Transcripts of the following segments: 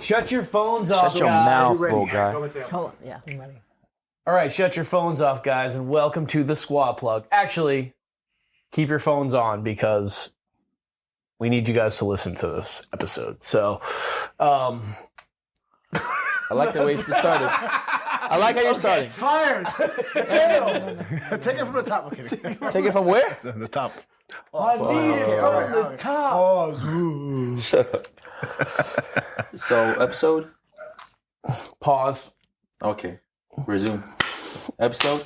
Shut your phones off, Shut your guys. mouth, old guy. Hold on. Yeah, I'm ready. All right, shut your phones off, guys, and welcome to the Squad Plug. Actually, keep your phones on because we need you guys to listen to this episode. So, I like the way it's started. I like how you're starting. Fired. Potato. Take it from the top. Okay. Take it from where? The top. I need it from the top. Shut up. So, episode? Pause. Okay. Resume. Episode?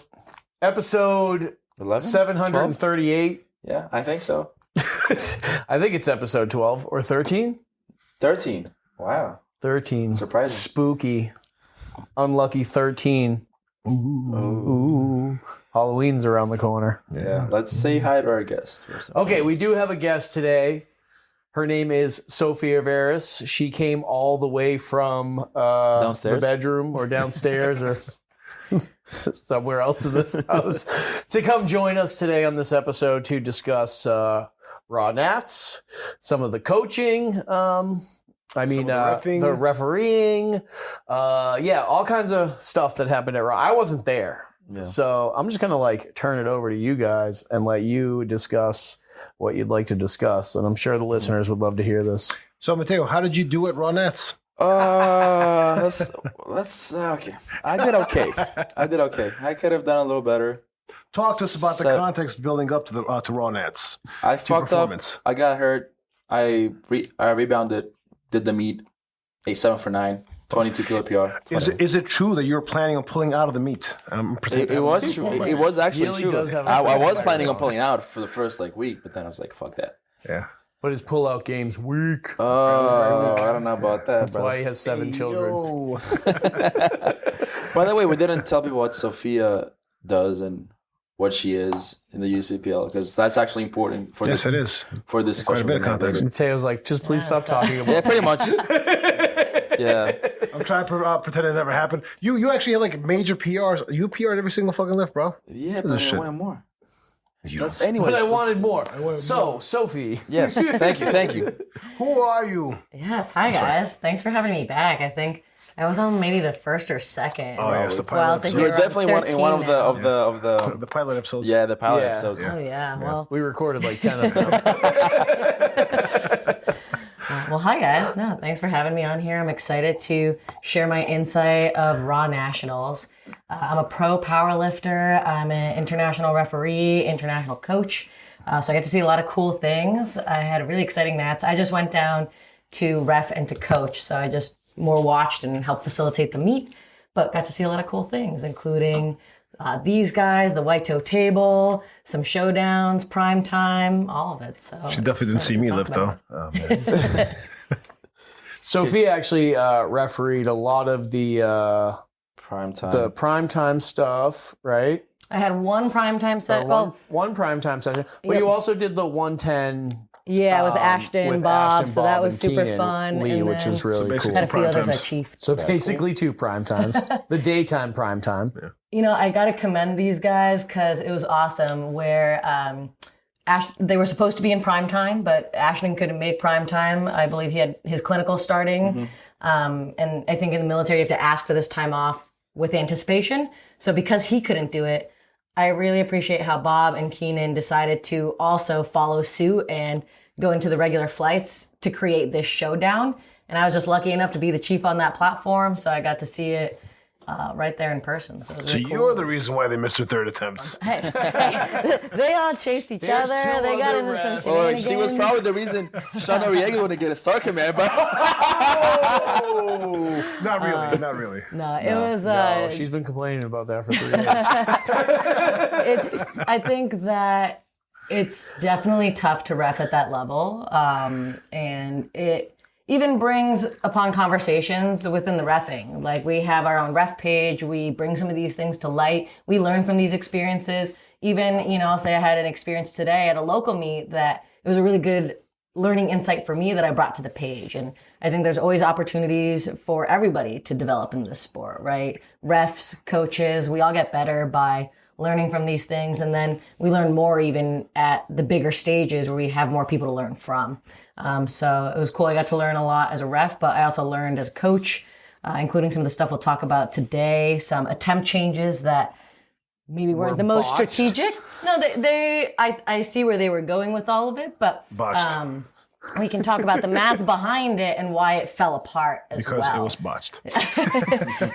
Episode 11? 738. Yeah, I think so. I think it's episode 12 or 13. 13. Wow. 13. Surprising. Spooky. Unlucky 13. Ooh. Halloween's around the corner. Yeah. Let's say hi to our guest first. Okay, we do have a guest today. Her name is Sophia Veiras. She came all the way from Downstairs? the bedroom or downstairs or somewhere else in this house to come join us today on this episode to discuss Raw Nats, some of the coaching, the refereeing, all kinds of stuff that happened at Raw. I wasn't there. Yeah. So I'm just going to turn it over to you guys and let you discuss what you'd like to discuss. And I'm sure the listeners would love to hear this. So, Mateo, how did you do at Raw Nats? Let's okay. I did okay. I could have done a little better. Talk to us about the context building up to the to Raw Nats. I fucked up. I got hurt. I rebounded. Did the meet. 7 for 9. 22 kilo PR. Is it true that you're planning on pulling out of the meet? It was true. It was actually true. I was planning on pulling out for the first week, but then I was like, fuck that. Yeah. But his pull-out game's weak. Oh, I don't know about that. That's why he has 7 children. By the way, we didn't tell people what Sophia does and what she is in the USAPL because that's actually important for it is for this quite a bit of context. Mateo's like, just please stop talking about it. Yeah, pretty much. Yeah. I'm trying to pretend it never happened. You actually had major PRs. You PR'd every single fucking lift, bro. Yeah, but I wanted more. But I wanted more. Sophie. Yes, thank you. Who are you? Yes, hi guys. Thanks for having me back. I think I was on maybe the first or second. Oh yes, the pilot episode. You were definitely in one of the pilot episodes. Yeah, the pilot episodes. Oh yeah. Well, we recorded 10 of them. Well, hi guys. No, thanks for having me on here. I'm excited to share my insight of Raw Nationals. I'm a pro powerlifter. I'm an international referee, international coach. So I get to see a lot of cool things. I had really exciting Nats. I just went down to ref and to coach. So I just more watched and helped facilitate the meet, but got to see a lot of cool things, including these guys, the white toe table, some showdowns, prime time, all of it. So she definitely didn't see me lift though. Oh, man. Sophia actually refereed a lot of the primetime stuff, right? I had one primetime set. One primetime session, but you also did the 110. Yeah, with Ashton, Bob, so that was super Keenan, fun. Lee, which is really cool. Had a few others I chiefed. So basically 2 prime times. The daytime prime time. Yeah. You know, I got to commend these guys because it was awesome where they were supposed to be in prime time, but Ashton couldn't make prime time. I believe he had his clinical starting. Mm-hmm. And I think in the military, you have to ask for this time off with anticipation. So because he couldn't do it, I really appreciate how Bob and Keenan decided to also follow suit and go into the regular flights to create this showdown. And I was just lucky enough to be the chief on that platform, so I got to see it right there in person. So, really cool. You're the reason why they missed their third attempts. Hey, they all chased each other. They got into some shenanigans. She was probably the reason Sean Noriega wanted to get a star command, but not really. No, it was. No, she's been complaining about that for 3 days. I think that it's definitely tough to ref at that level, and it even brings upon conversations within the reffing. Like, we have our own ref page. We bring some of these things to light. We learn from these experiences. Even, I'll say I had an experience today at a local meet that it was a really good learning insight for me that I brought to the page. And I think there's always opportunities for everybody to develop in this sport, right? Refs, coaches, we all get better by learning from these things. And then we learn more even at the bigger stages where we have more people to learn from. So it was cool. I got to learn a lot as a ref, but I also learned as a coach, including some of the stuff we'll talk about today, some attempt changes that maybe weren't the most botched. strategic. No, I see where they were going with all of it, but we can talk about the math behind it and why it fell apart as because well. it was botched.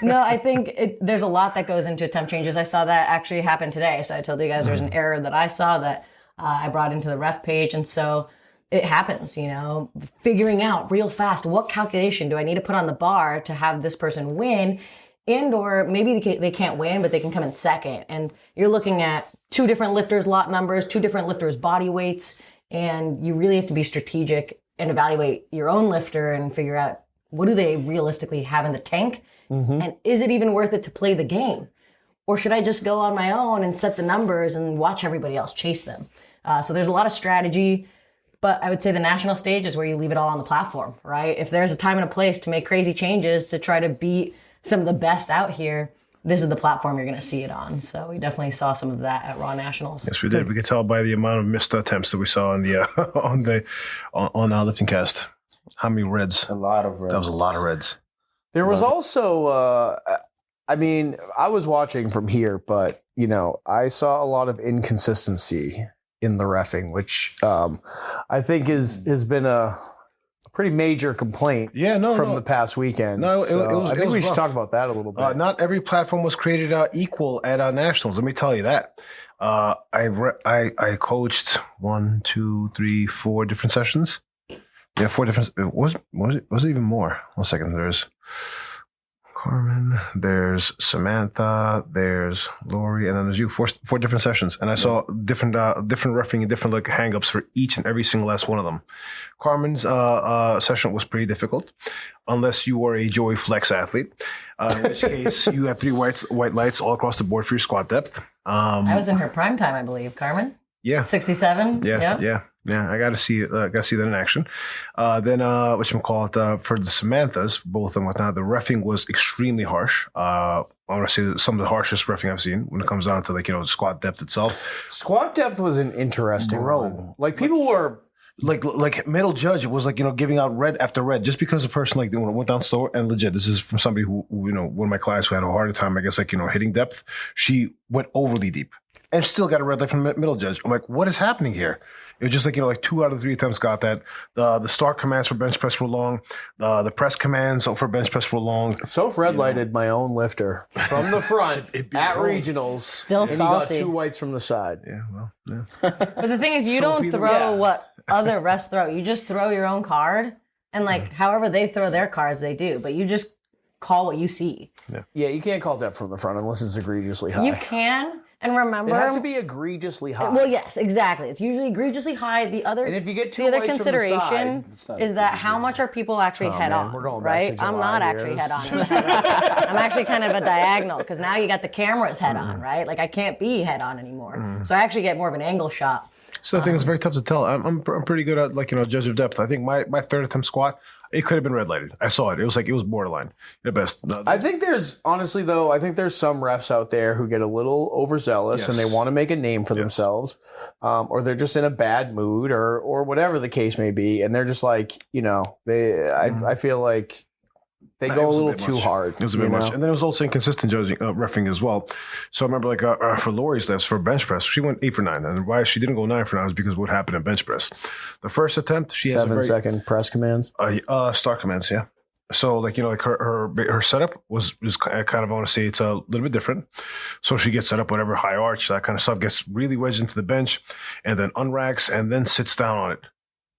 No, I think there's a lot that goes into attempt changes. I saw that actually happen today. So I told you guys there's an error that I saw that I brought into the ref page. And so it happens, figuring out real fast, what calculation do I need to put on the bar to have this person win? And or maybe they can't win, but they can come in second. And you're looking at 2 different lifters' lot numbers, 2 different lifters' body weights. And you really have to be strategic and evaluate your own lifter and figure out what do they realistically have in the tank? And is it even worth it to play the game? Or should I just go on my own and set the numbers and watch everybody else chase them? So there's a lot of strategy, but I would say the national stage is where you leave it all on the platform, right? If there's a time and a place to make crazy changes to try to beat some of the best out here, this is the platform you're going to see it on. So we definitely saw some of that at Raw Nationals. Yes, we did. We could tell by the amount of missed attempts that we saw on the on our lifting cast. How many reds? A lot of reds. That was a lot of reds. There was also, I was watching from here, but, I saw a lot of inconsistency in the reffing, which I think has been a pretty major complaint from the past weekend. No, I think we should rough. talk about that a little bit. Not every platform was created equal at nationals. Let me tell you that. I coached 1, 2, 3, 4 different sessions. Yeah, 4 different. Was it even more? 1 second. There's Carmen, there's Samantha, there's Lori, and then there's you. 4 different sessions, and I saw different reffing and different hang-ups for each and every single last one of them. Carmen's session was pretty difficult, unless you were a Joey Flex athlete, in which case you had 3 white lights all across the board for your squat depth. I was in her prime time, I believe, Carmen. Yeah, 67. Yeah. I got to see that in action. Then, whatchamacallit, for the Samanthas, both and whatnot, the reffing was extremely harsh. I want to say that some of the harshest reffing I've seen when it comes down to squat depth itself. Squat depth was an interesting one. Like people were like middle judge was giving out red after red just because the person went down slower. And legit, this is from somebody who one of my clients who had a harder time, I guess, hitting depth. She went overly deep and still got a red light from middle judge. I'm like, what is happening here? It was just 2 out of 3 attempts got that. The start commands for bench press were long. The press commands for bench press were long. Soph red lighted my own lifter from the front at regionals. Still and salty. he got 2 whites from the side. Yeah, well, yeah. But the thing is, you don't throw what other refs throw. You just throw your own card, and however they throw their cards, they do. But you just call what you see. Yeah, you can't call depth from the front unless it's egregiously high. You can, and remember, It has to be egregiously high. well, yes, exactly. It's usually egregiously high. And if you get 2 the other whites from the consideration side, is that how much are people actually head on? we're going back right? to I'm July not here. actually head on. I'm actually kind of a diagonal because now you got the cameras head on, right? Like I can't be head on anymore, so I actually get more of an angle shot. So I think it's very tough to tell. I'm pretty good at judge of depth. I think my 3rd attempt squat, it could have been red lighted. I saw it. It was borderline at best. I think there's some refs out there who get a little overzealous and they want to make a name for themselves, or they're just in a bad mood or whatever the case may be, and they're just I feel like they go a little too hard. It was a bit much. And then it was also inconsistent judging, reffing as well. So I remember for Lori's list for bench press, she went 8 for 9. And why she didn't go 9 for 9 was because of what happened in bench press. The first attempt, she has 7-second press commands. Start commands, yeah. So her setup was kind of, I want to say it's a little bit different. So she gets set up, whatever, high arch, that kind of stuff, gets really wedged into the bench and then unracks and then sits down on it.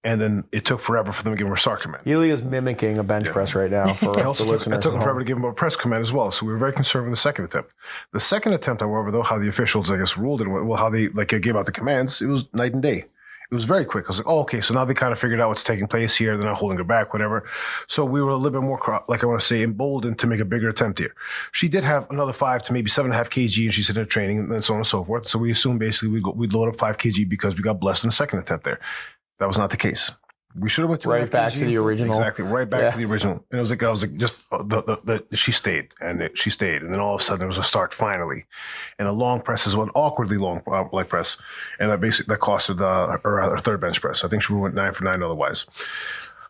And then it took forever for them to give him a start command. Healy is mimicking a bench press right now for the listeners. It took him forever to give him a press command as well. So we were very conservative in the second attempt. The second attempt, however, though, how the officials, I guess, ruled and how they gave out the commands, it was night and day. It was very quick. I was like, oh, okay. So now they kind of figured out what's taking place here. They're not holding her back, whatever. So we were a little bit more, emboldened to make a bigger attempt here. She did have another 5 to maybe 7.5 kg, and she's in her training and so on and so forth. So we assumed basically we'd load up 5 kg because we got blessed in the second attempt there. That was not the case. We should have went to Right back to the original. Exactly, right back to the original. And it was like just she stayed, and she stayed, and then all of a sudden there was a start finally, and a long press is one awkwardly long leg press, and that costed her third bench press. I think she went 9 for 9 otherwise.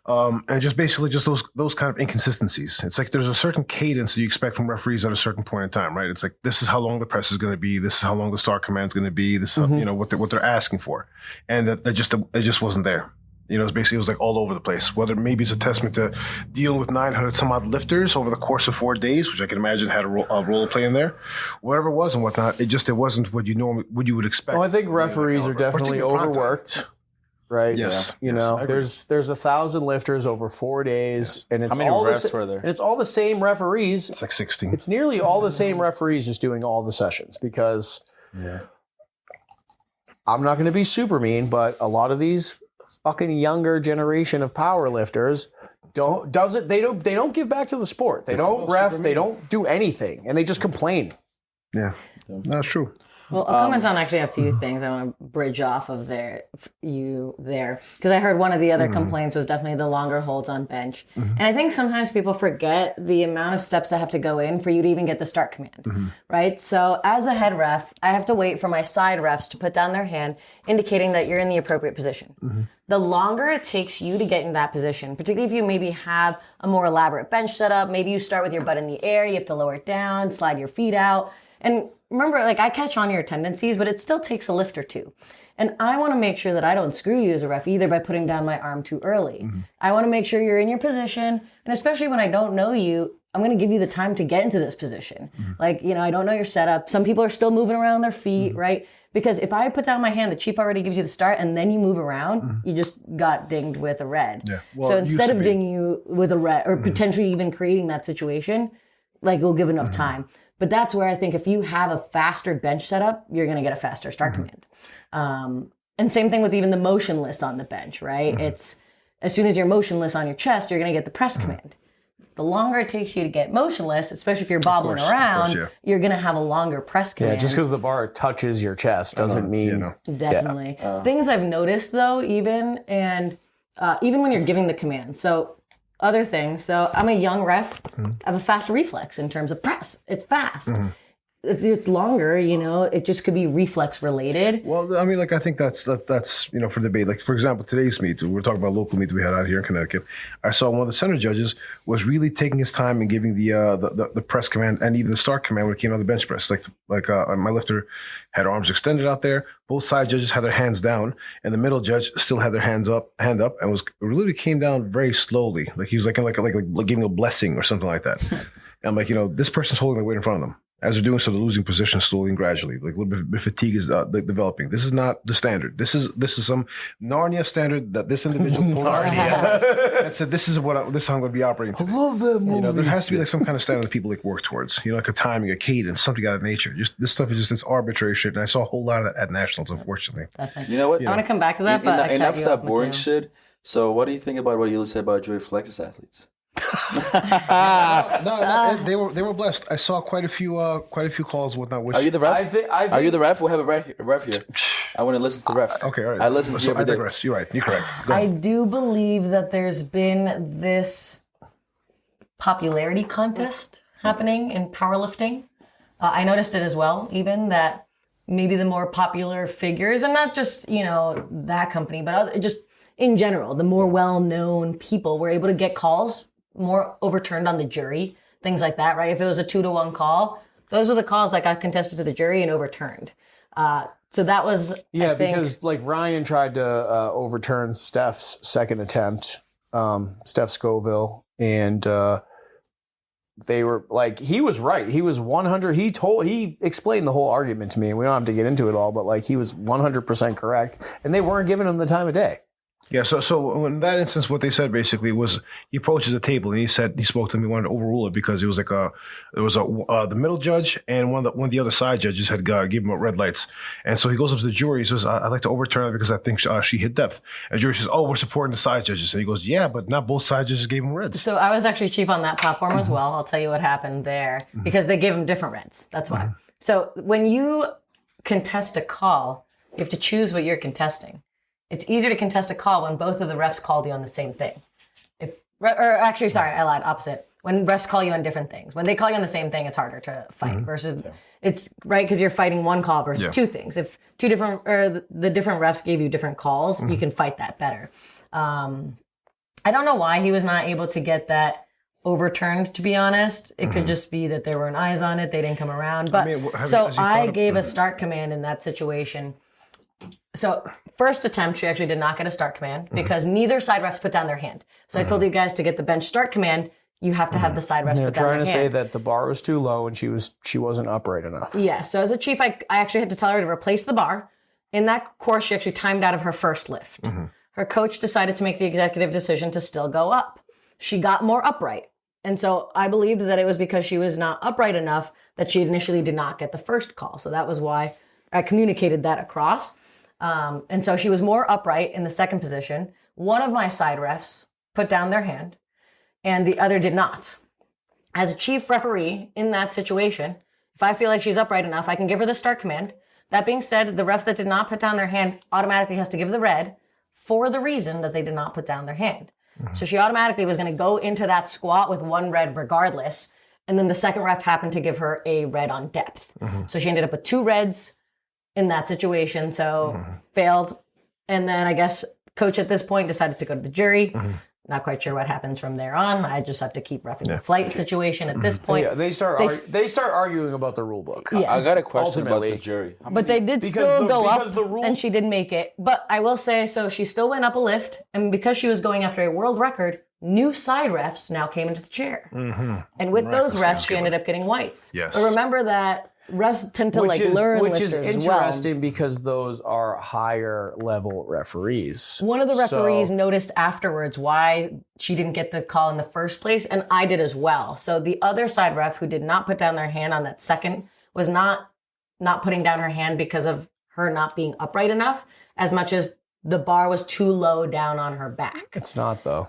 And just basically just those kind of inconsistencies. It's like there's a certain cadence that you expect from referees at a certain point in time, right? It's like this is how long the press is going to be. This is how long the start command is going to be. This is what they're asking for, and that just wasn't there. It was like all over the place. Whether maybe it's a testament to dealing with 900 some odd lifters over the course of 4 days, which I can imagine had a role to play in there. Whatever it was and whatnot, it wasn't what you would expect. Well, I think referees are definitely overworked. Right. Yes. There's 1,000 lifters over 4 days, and it's How many all refs were there? and it's all the same referees. It's like 16. It's nearly all the same referees just doing all the sessions because I'm not going to be super mean, but a lot of these fucking younger generation of power lifters don't give back to the sport. They don't ref, they don't do anything, and they just complain. Yeah. That's true. Well, I'll comment on actually a few things. I want to bridge off of you there. Because I heard one of the other complaints was definitely the longer holds on bench. And I think sometimes people forget the amount of steps that have to go in for you to even get the start command, right? So as a head ref, I have to wait for my side refs to put down their hand, indicating that you're in the appropriate position. The longer it takes you to get in that position, particularly if you maybe have a more elaborate bench setup, maybe you start with your butt in the air, you have to lower it down, slide your feet out. And remember, like, I catch on your tendencies, but it still takes a lift or two. And I want to make sure that I don't screw you as a ref either by putting down my arm too early. I want to make sure you're in your position. And especially when I don't know you, I'm going to give you the time to get into this position. Like, I don't know your setup. Some people are still moving around their feet, right? Because if I put down my hand, the chief already gives you the start, and then you move around, you just got dinged with a red. Yeah. Well, so instead of dinging you with a red, or potentially even creating that situation, like, we'll give enough time. But that's where I think if you have a faster bench setup, you're going to get a faster start command. And same thing with even the motionless on the bench, right? It's as soon as you're motionless on your chest, you're going to get the press command. The longer it takes you to get motionless, especially if you're bobbling around, you're going to have a longer press command. Yeah, just because the bar touches your chest doesn't mean... Definitely. Things I've noticed, though, even when you're giving the command. So other things. So I'm a young ref. I have a fast reflex in terms of press. It's fast. If it's longer, it just could be reflex related. Well, I mean, like, I think that's for debate. Like, for example, today's meet, we're talking about local meet we had out here in Connecticut. I saw one of the center judges was really taking his time and giving the press command and even the start command when it came on the bench press. Like my lifter had arms extended out there. Both side judges had their hands down, and the middle judge still had their hand up, and really came down very slowly. Like he was like giving a blessing or something like that. And I'm like, this person's holding the weight in front of them. As they're doing so, they're losing position slowly and gradually. Like a little bit of fatigue is developing. This is not the standard. This is some Narnia standard that this individual pulled out and said, "This is how I'm going to be operating today." I love that movie. There has to be like some kind of standard that people like work towards. Like a timing, a cadence, something out of nature. Just this stuff is it's arbitrary shit. And I saw a whole lot of that at nationals, unfortunately. You know what? I want to come back to that, but enough of that boring shit. So, what do you think about what you said about Joey Flexus athletes? No, they were blessed. I saw quite a few calls and whatnot. Are you the ref? I think Are you the ref? We'll have a ref here. I want to listen to the ref. Okay, all right. I listen to you every I day. digress. You're right. You're correct. I do believe that there's been this popularity contest happening in powerlifting. I noticed it as well, even that maybe the more popular figures, and not just, that company, but just in general, the more well-known people were able to get calls more overturned on the jury, things like that, right? If it was a 2-to-1 call, those were the calls that got contested to the jury and overturned. So that was, because like Ryan tried to overturn Steph's second attempt, Steph Scoville, and they were like, he was right. He was 100. He explained the whole argument to me. We don't have to get into it all, but like he was 100% correct, and they weren't giving him the time of day. Yeah, so in that instance, what they said basically was he approaches the table and he spoke to him. He wanted to overrule it because it was like the middle judge and one of the other side judges had given him red lights, and so he goes up to the jury. He says, "I'd like to overturn it because I think she hit depth." And the jury says, "Oh, we're supporting the side judges," and he goes, "Yeah, but not both side judges gave him reds." So I was actually chief on that platform as well. I'll tell you what happened there because they gave him different reds. That's why. So when you contest a call, you have to choose what you're contesting. It's easier to contest a call when both of the refs called you on the same thing. I lied, opposite. When refs call you on different things. When they call you on the same thing, it's harder to fight versus it's right because you're fighting one call versus two things. If the different refs gave you different calls, you can fight that better. I don't know why he was not able to get that overturned, to be honest. It could just be that there weren't eyes on it. They didn't come around. But I gave a start command in that situation. So first attempt, she actually did not get a start command because neither side refs put down their hand. So I told you guys to get the bench start command, you have to have the side refs put down their hand. Trying to say that the bar was too low and she wasn't upright enough. Yeah, so as a chief, I actually had to tell her to replace the bar. In that course, she actually timed out of her first lift. Her coach decided to make the executive decision to still go up. She got more upright. And so I believed that it was because she was not upright enough that she initially did not get the first call. So that was why I communicated that across. And so she was more upright in the second position. One of my side refs put down their hand and the other did not. As a chief referee in that situation, if I feel like she's upright enough, I can give her the start command. That being said, the ref that did not put down their hand automatically has to give the red for the reason that they did not put down their hand. So she automatically was going to go into that squat with one red regardless. And then the second ref happened to give her a red on depth. So she ended up with 2 reds in that situation. So failed. And then I guess coach at this point decided to go to the jury. Not quite sure what happens from there on. I just have to keep reffing the flight situation at this point. Yeah, they start arguing about the rule book. Yes. I got a question Ultimately. about the jury. But they did still go up, the rule- and she did make it. But I will say, so she still went up a lift, and because she was going after a world record, new side refs now came into the chair. And with those refs, she ended up getting whites. Yes. But remember that refs tend to learn which is lifters as well. interesting because those are higher level referees. One of the referees noticed afterwards why she didn't get the call in the first place, and I did as well. So the other side ref who did not put down their hand on that second was not putting down her hand because of her not being upright enough, as much as the bar was too low down on her back. It's not though.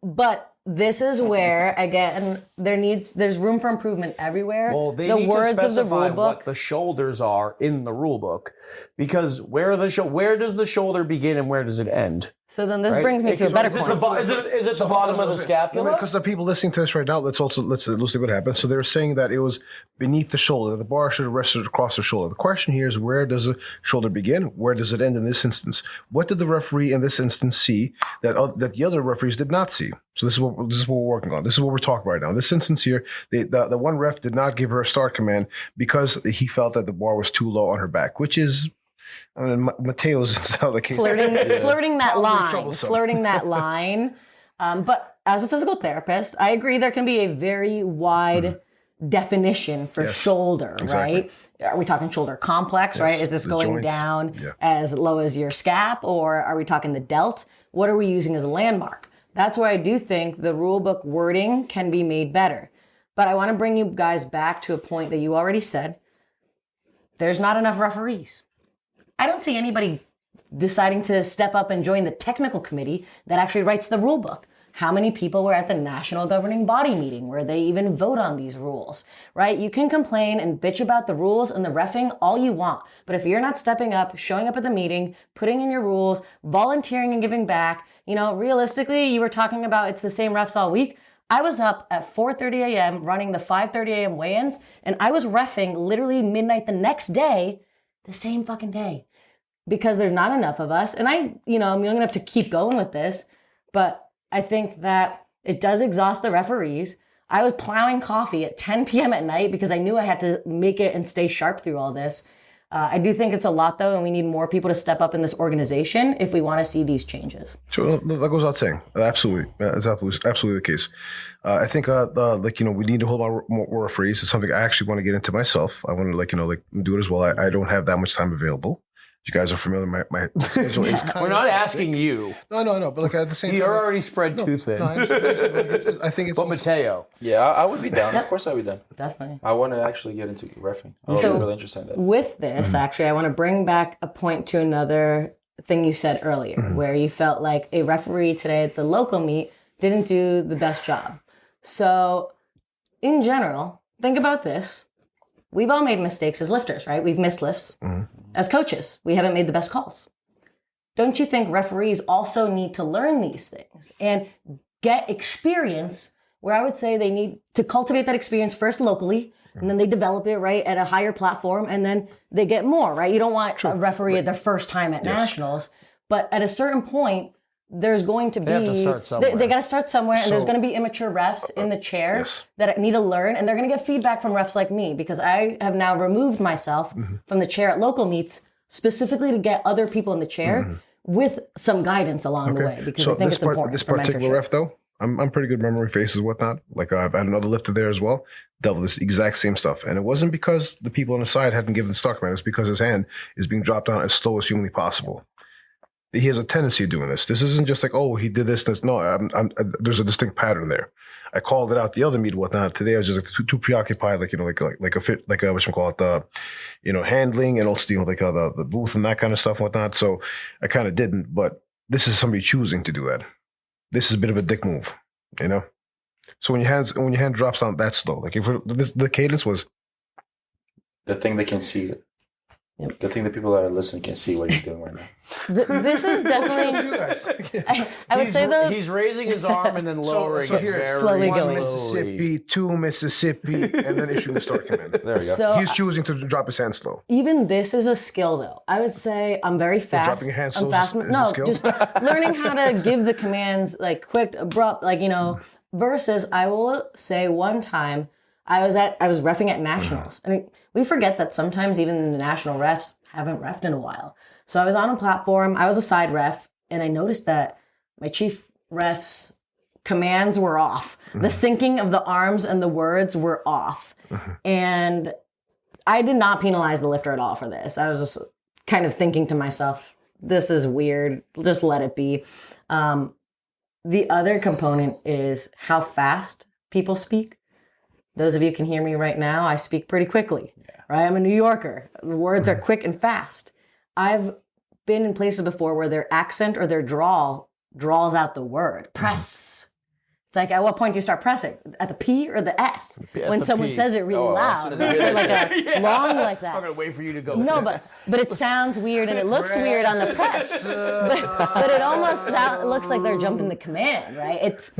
But this is where, again, there's room for improvement everywhere. Well, they need to specify what the shoulders are in the rule book, because where does the shoulder begin and where does it end? So then this brings me to a better point. Is it the bottom of the scapula? Because the people listening to this right now, let's see what happened. So they were saying that it was beneath the shoulder. The bar should have rested across the shoulder. The question here is, where does the shoulder begin? Where does it end in this instance? What did the referee in this instance see that the other referees did not see? So this is what we're working on. This is what we're talking right now. In this instance here, the one ref did not give her a start command because he felt that the bar was too low on her back, which is, I mean, Mateo's the case. Flirting that line. But as a physical therapist, I agree there can be a very wide definition for shoulder, right? Are we talking shoulder complex, right? Is this going joint down as low as your scap, or are we talking the delt? What are we using as a landmark? That's where I do think the rule book wording can be made better. But I want to bring you guys back to a point that you already said. There's not enough referees. I don't see anybody deciding to step up and join the technical committee that actually writes the rule book. How many people were at the national governing body meeting where they even vote on these rules, right? You can complain and bitch about the rules and the reffing all you want, but if you're not stepping up, showing up at the meeting, putting in your rules, volunteering and giving back, realistically, you were talking about it's the same refs all week. I was up at 4:30 a.m. running the 5:30 a.m. weigh-ins, and I was reffing literally midnight the next day, the same fucking day, because there's not enough of us. And I'm young enough to keep going with this, but I think that it does exhaust the referees. I was plowing coffee at 10 p.m. at night because I knew I had to make it and stay sharp through all this. I do think it's a lot, though, and we need more people to step up in this organization if we want to see these changes. So that goes without saying. Absolutely. That's absolutely the case. I think, we need to hold on more referees. It's something I actually want to get into myself. I want to, do it as well. I don't have that much time available. You guys are familiar. My schedule is kind We're not asking you. No. But at the same time, You're already spread too thin. I think it's. But Mateo. Yeah, I would be down. Of course I would be down. Definitely. I want to actually get into reffing. I'm really interested in that. With this, actually, I want to bring back a point to another thing you said earlier, where you felt like a referee today at the local meet didn't do the best job. So, in general, think about this. We've all made mistakes as lifters, right? We've missed lifts. As coaches, we haven't made the best calls. don't you think referees also need to learn these things and get experience where I would say they need to cultivate that experience first locally, and then they develop it, right, at a higher platform, and then they get more, right? You don't want a referee at their first time at nationals, but at a certain point, there's going to be... They have to start somewhere. They got to start somewhere, and there's going to be immature refs in the chair that need to learn, and they're going to get feedback from refs like me, because I have now removed myself from the chair at local meets specifically to get other people in the chair with some guidance along the way, because I think it's important. This for particular mentorship. ref, though, I'm pretty good memory faces, whatnot. Like I've had another lifter there as well, dealt with this exact same stuff, and it wasn't because the people on the side hadn't given the stock command. It's because his hand is being dropped down as slow as humanly possible. He has a tendency of doing this. This isn't just like, oh, he did this. No, there's a distinct pattern there. I called it out the other meet and whatnot. Today I was just like too preoccupied, like handling, and also the booth and that kind of stuff and whatnot. So I kind of didn't. But this is somebody choosing to do that. This is a bit of a dick move, you know. So when your hand drops down that slow, like the cadence was The thing they can see. Yep. The thing that people that are listening can see what you're doing right now. This is definitely... I would say he's raising his arm and then lowering it very slowly one going. Mississippi, two Mississippi, and then issuing the start command. There we go. So He's choosing to drop his hand slow. even this is a skill, though. I would say I'm very fast. dropping your hand slow I'm fast. is a No, skill? just learning how to give the commands like quick, abrupt, like, you know. Versus, I will say one time I was reffing at nationals, and we forget that sometimes even the national refs haven't reffed in a while. So I was on a platform. I was a side ref, and I noticed that my chief ref's commands were off. The syncing of the arms and the words were off. And I did not penalize the lifter at all for this. I was just kind of thinking to myself, this is weird. Just let it be. The other component is how fast people speak. Those of you can hear me right now, I speak pretty quickly, right? I'm a New Yorker. The words are quick and fast. I've been in places before where their accent or their drawl draws out the word. Press. It's like, at what point do you start pressing? At the P or the S? When the someone P. says it really loud. as soon as you hear Like that a long like that. I'm gonna wait for you to go. No, but it sounds weird and it looks weird on the press. But it almost looks like they're jumping the command, right? It's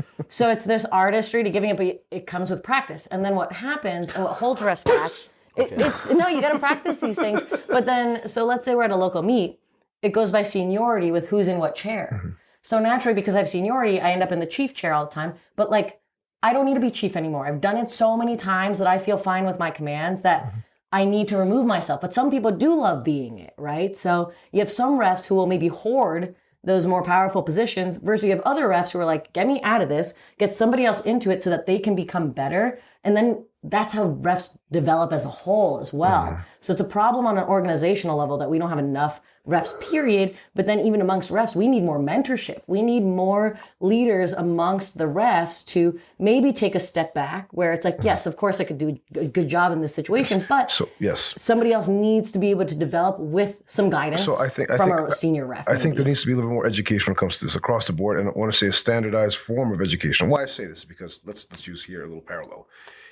this artistry to giving it, but it comes with practice. And then what happens and what holds refs back, you got to practice these things. But then, so let's say we're at a local meet, it goes by seniority with who's in what chair. So naturally, because I have seniority, I end up in the chief chair all the time. But like, I don't need to be chief anymore. I've done it so many times that I feel fine with my commands that I need to remove myself. But some people do love being it, right? So you have some refs who will maybe hoard those more powerful positions versus you have other refs who are like, get me out of this, get somebody else into it so that they can become better. And then that's how refs develop as a whole as well. So it's a problem on an organizational level that we don't have enough refs, period. But then even amongst refs, we need more mentorship. We need more leaders amongst the refs to maybe take a step back where it's like, yes, of course I could do a good job in this situation, but somebody else needs to be able to develop with some guidance from a senior ref. I think there needs to be a little bit more education when it comes to this across the board. And I want to say a standardized form of education. Why I say this is because let's use here a little parallel.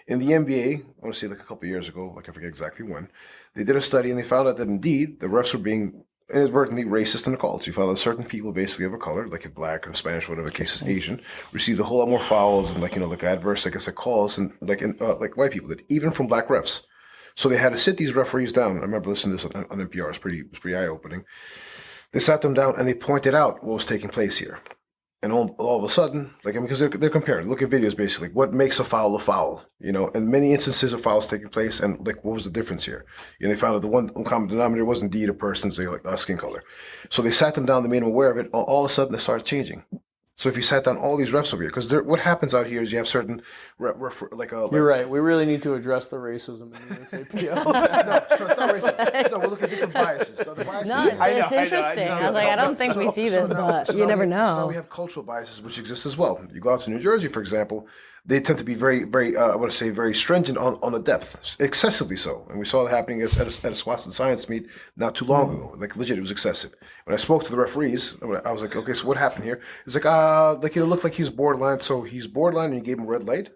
In the NBA, I want to say like a couple of years ago, like I forget exactly when, they did a study and they found out that indeed the refs were being inadvertently racist in the calls. You found that certain people basically of a color, like a black or Spanish, whatever the case is, Asian, received a whole lot more fouls and like adverse, calls and like white people did, even from black refs. So they had to sit these referees down. I remember listening to this on NPR. It's pretty eye-opening. They sat them down and they pointed out what was taking place here. And all of a sudden, because they're comparing, look at videos basically, what makes a foul, and many instances of fouls taking place, and what was the difference here? And they found that the one common denominator was indeed a person's skin color. So they sat them down, they made them aware of it, all of a sudden it started changing. So if you sat down all these refs over here, because what happens out here is you have certain, You're right. We really need to address the racism in the USAPL. So it's not racist. No, we're looking at different biases. The biases It's interesting. I was like, I don't think we see this, but you never know. So we have cultural biases which exist as well. You go out to New Jersey, for example, they tend to be very, very, I want to say, very stringent on the depth, excessively so. And we saw it happening at a Swanson Science meet not too long ago. Like legit, it was excessive. When I spoke to the referees, I was like, okay, so what happened here? It's like, it looked like he was borderline. So he's borderline, and you gave him a red light.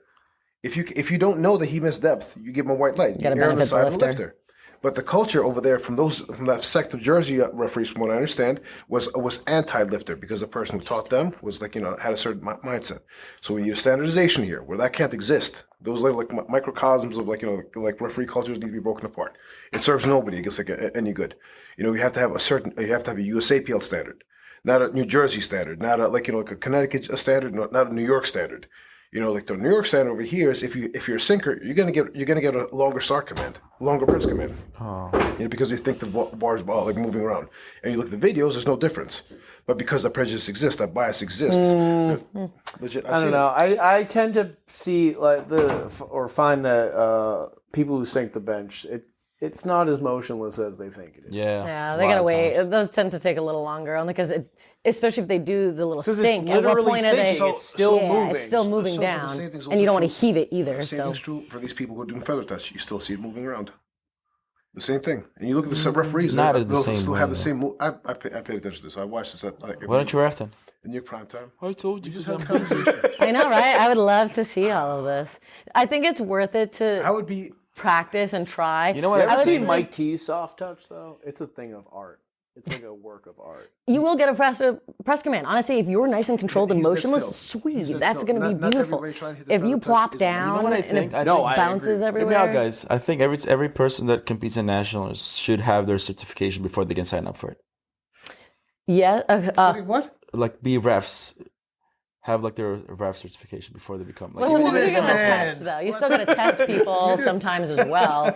If you don't know that he missed depth, you give him a white light. You err on the side of the lifter. But the culture over there from that sect of Jersey referees, from what I understand, was anti-lifter because the person who taught them was like had a certain mindset. So we need a standardization here where that can't exist. Those like microcosms of like referee cultures need to be broken apart. It serves nobody. It gets like any good. You have to have a USAPL standard, not a New Jersey standard, not a like a Connecticut standard, not a New York standard. Like the New York standard over here is if you're a sinker, you're gonna get a longer start command, longer press command. Oh. Because you think the bar is like moving around, and you look at the videos, there's no difference. But because the prejudice exists, that bias exists. Legit, I don't know. I tend to see find that people who sink the bench, it's not as motionless as they think it is. Yeah, they gotta wait. Those tend to take a little longer, only because especially if they do the little sink. It's literally sinking. It's still moving. It's still moving down, and you don't want to heave it either. The same thing's true for these people who are doing feather tests. You still see it moving around. The same thing. And you look at the referees. Not they'll the same still way, have the same move. I pay attention to this. I watched this. Why don't you ref then? In your prime time. I told you. Just have a conversation. I know, right? I would love to see all of this. I think it's worth it to I would be practice and try. You know what? You ever seen Mike T's soft touch though? It's a thing of art. It's like a work of art. You will get a press command. Honestly, if you're nice and controlled and motionless, sweet. That's going to be beautiful. If you plop down, You know what I think? and it bounces everywhere. Hear me out, guys. I think every person that competes in nationals should have their certification before they can sign up for it. Yeah. what? Like be refs. Have like their ref certification before they become like. Well, you're going to test though. You still got to test people sometimes as well.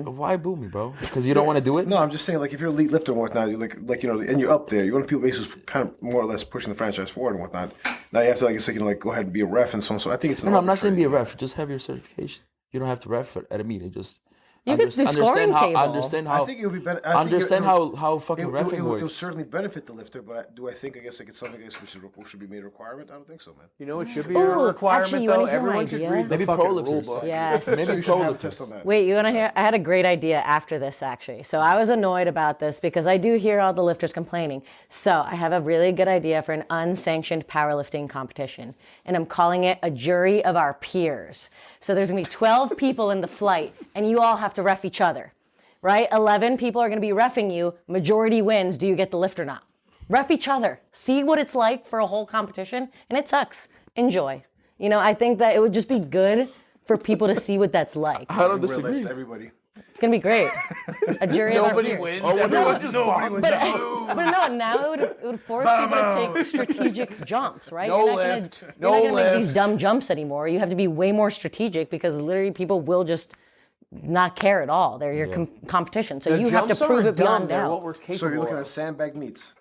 Why boo me, bro? Because you don't want to do it? No, I'm just saying, like, if you're elite lifter and whatnot, you're and you're up there, you want people basically kind of more or less pushing the franchise forward and whatnot. Now you have to, go ahead and be a ref and so on. So I think it's no, I'm not saying be a ref. Just have your certification. You don't have to ref at a meeting. Just you could do scoring table. Understand how. I think it would be better. How fucking reffing works. It will certainly benefit the lifter, but I think it's something which should be made a requirement. I don't think so, man. It should be a requirement actually, though. Everyone should read the Maybe fucking pro rule lifters. book. Yes. Maybe pro lifters. Wait, you want to hear? I had a great idea after this, actually. So I was annoyed about this because I do hear all the lifters complaining. So I have a really good idea for an unsanctioned powerlifting competition, and I'm calling it a jury of our peers. So there's going to be 12 people in the flight, and you all have to ref each other, right? 11 people are going to be reffing you. Majority wins. Do you get the lift or not? Ref each other. See what it's like for a whole competition, and it sucks. Enjoy. I think that it would just be good for people to see what that's like. I don't disagree. Everybody. It's going to be great. A jury of our Nobody peers. wins. Everyone just bombs. But no, now it would force people to take strategic jumps, right? No you're lift. You're No not going to make lift. these dumb jumps anymore. You have to be way more strategic because literally people will just not care at all. They're your competition. So you have to prove it beyond doubt. What we're capable So you're looking of. at sandbag meets.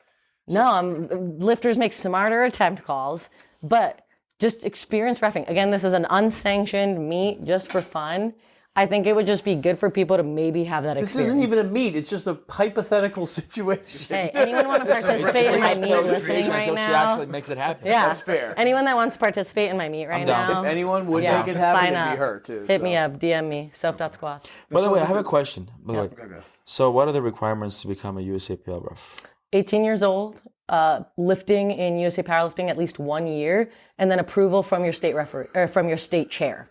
No, lifters make smarter attempt calls, but just experience reffing. Again, this is an unsanctioned meet just for fun. I think it would just be good for people to maybe have that This experience. isn't even a meet. It's just a hypothetical situation. Hey, anyone want to participate in my meet listening right She now? actually makes it happen. Yeah, That's fair. Anyone that wants to participate in my meet right down. now, If anyone would yeah, make it happen, sign it'd up. be her too. Hit me up, DM me, self.squats. By the way, I have a question. So what are the requirements to become a USAPL ref? 18 years old, lifting in USA Powerlifting at least 1 year, and then approval from your state referee or from your state chair.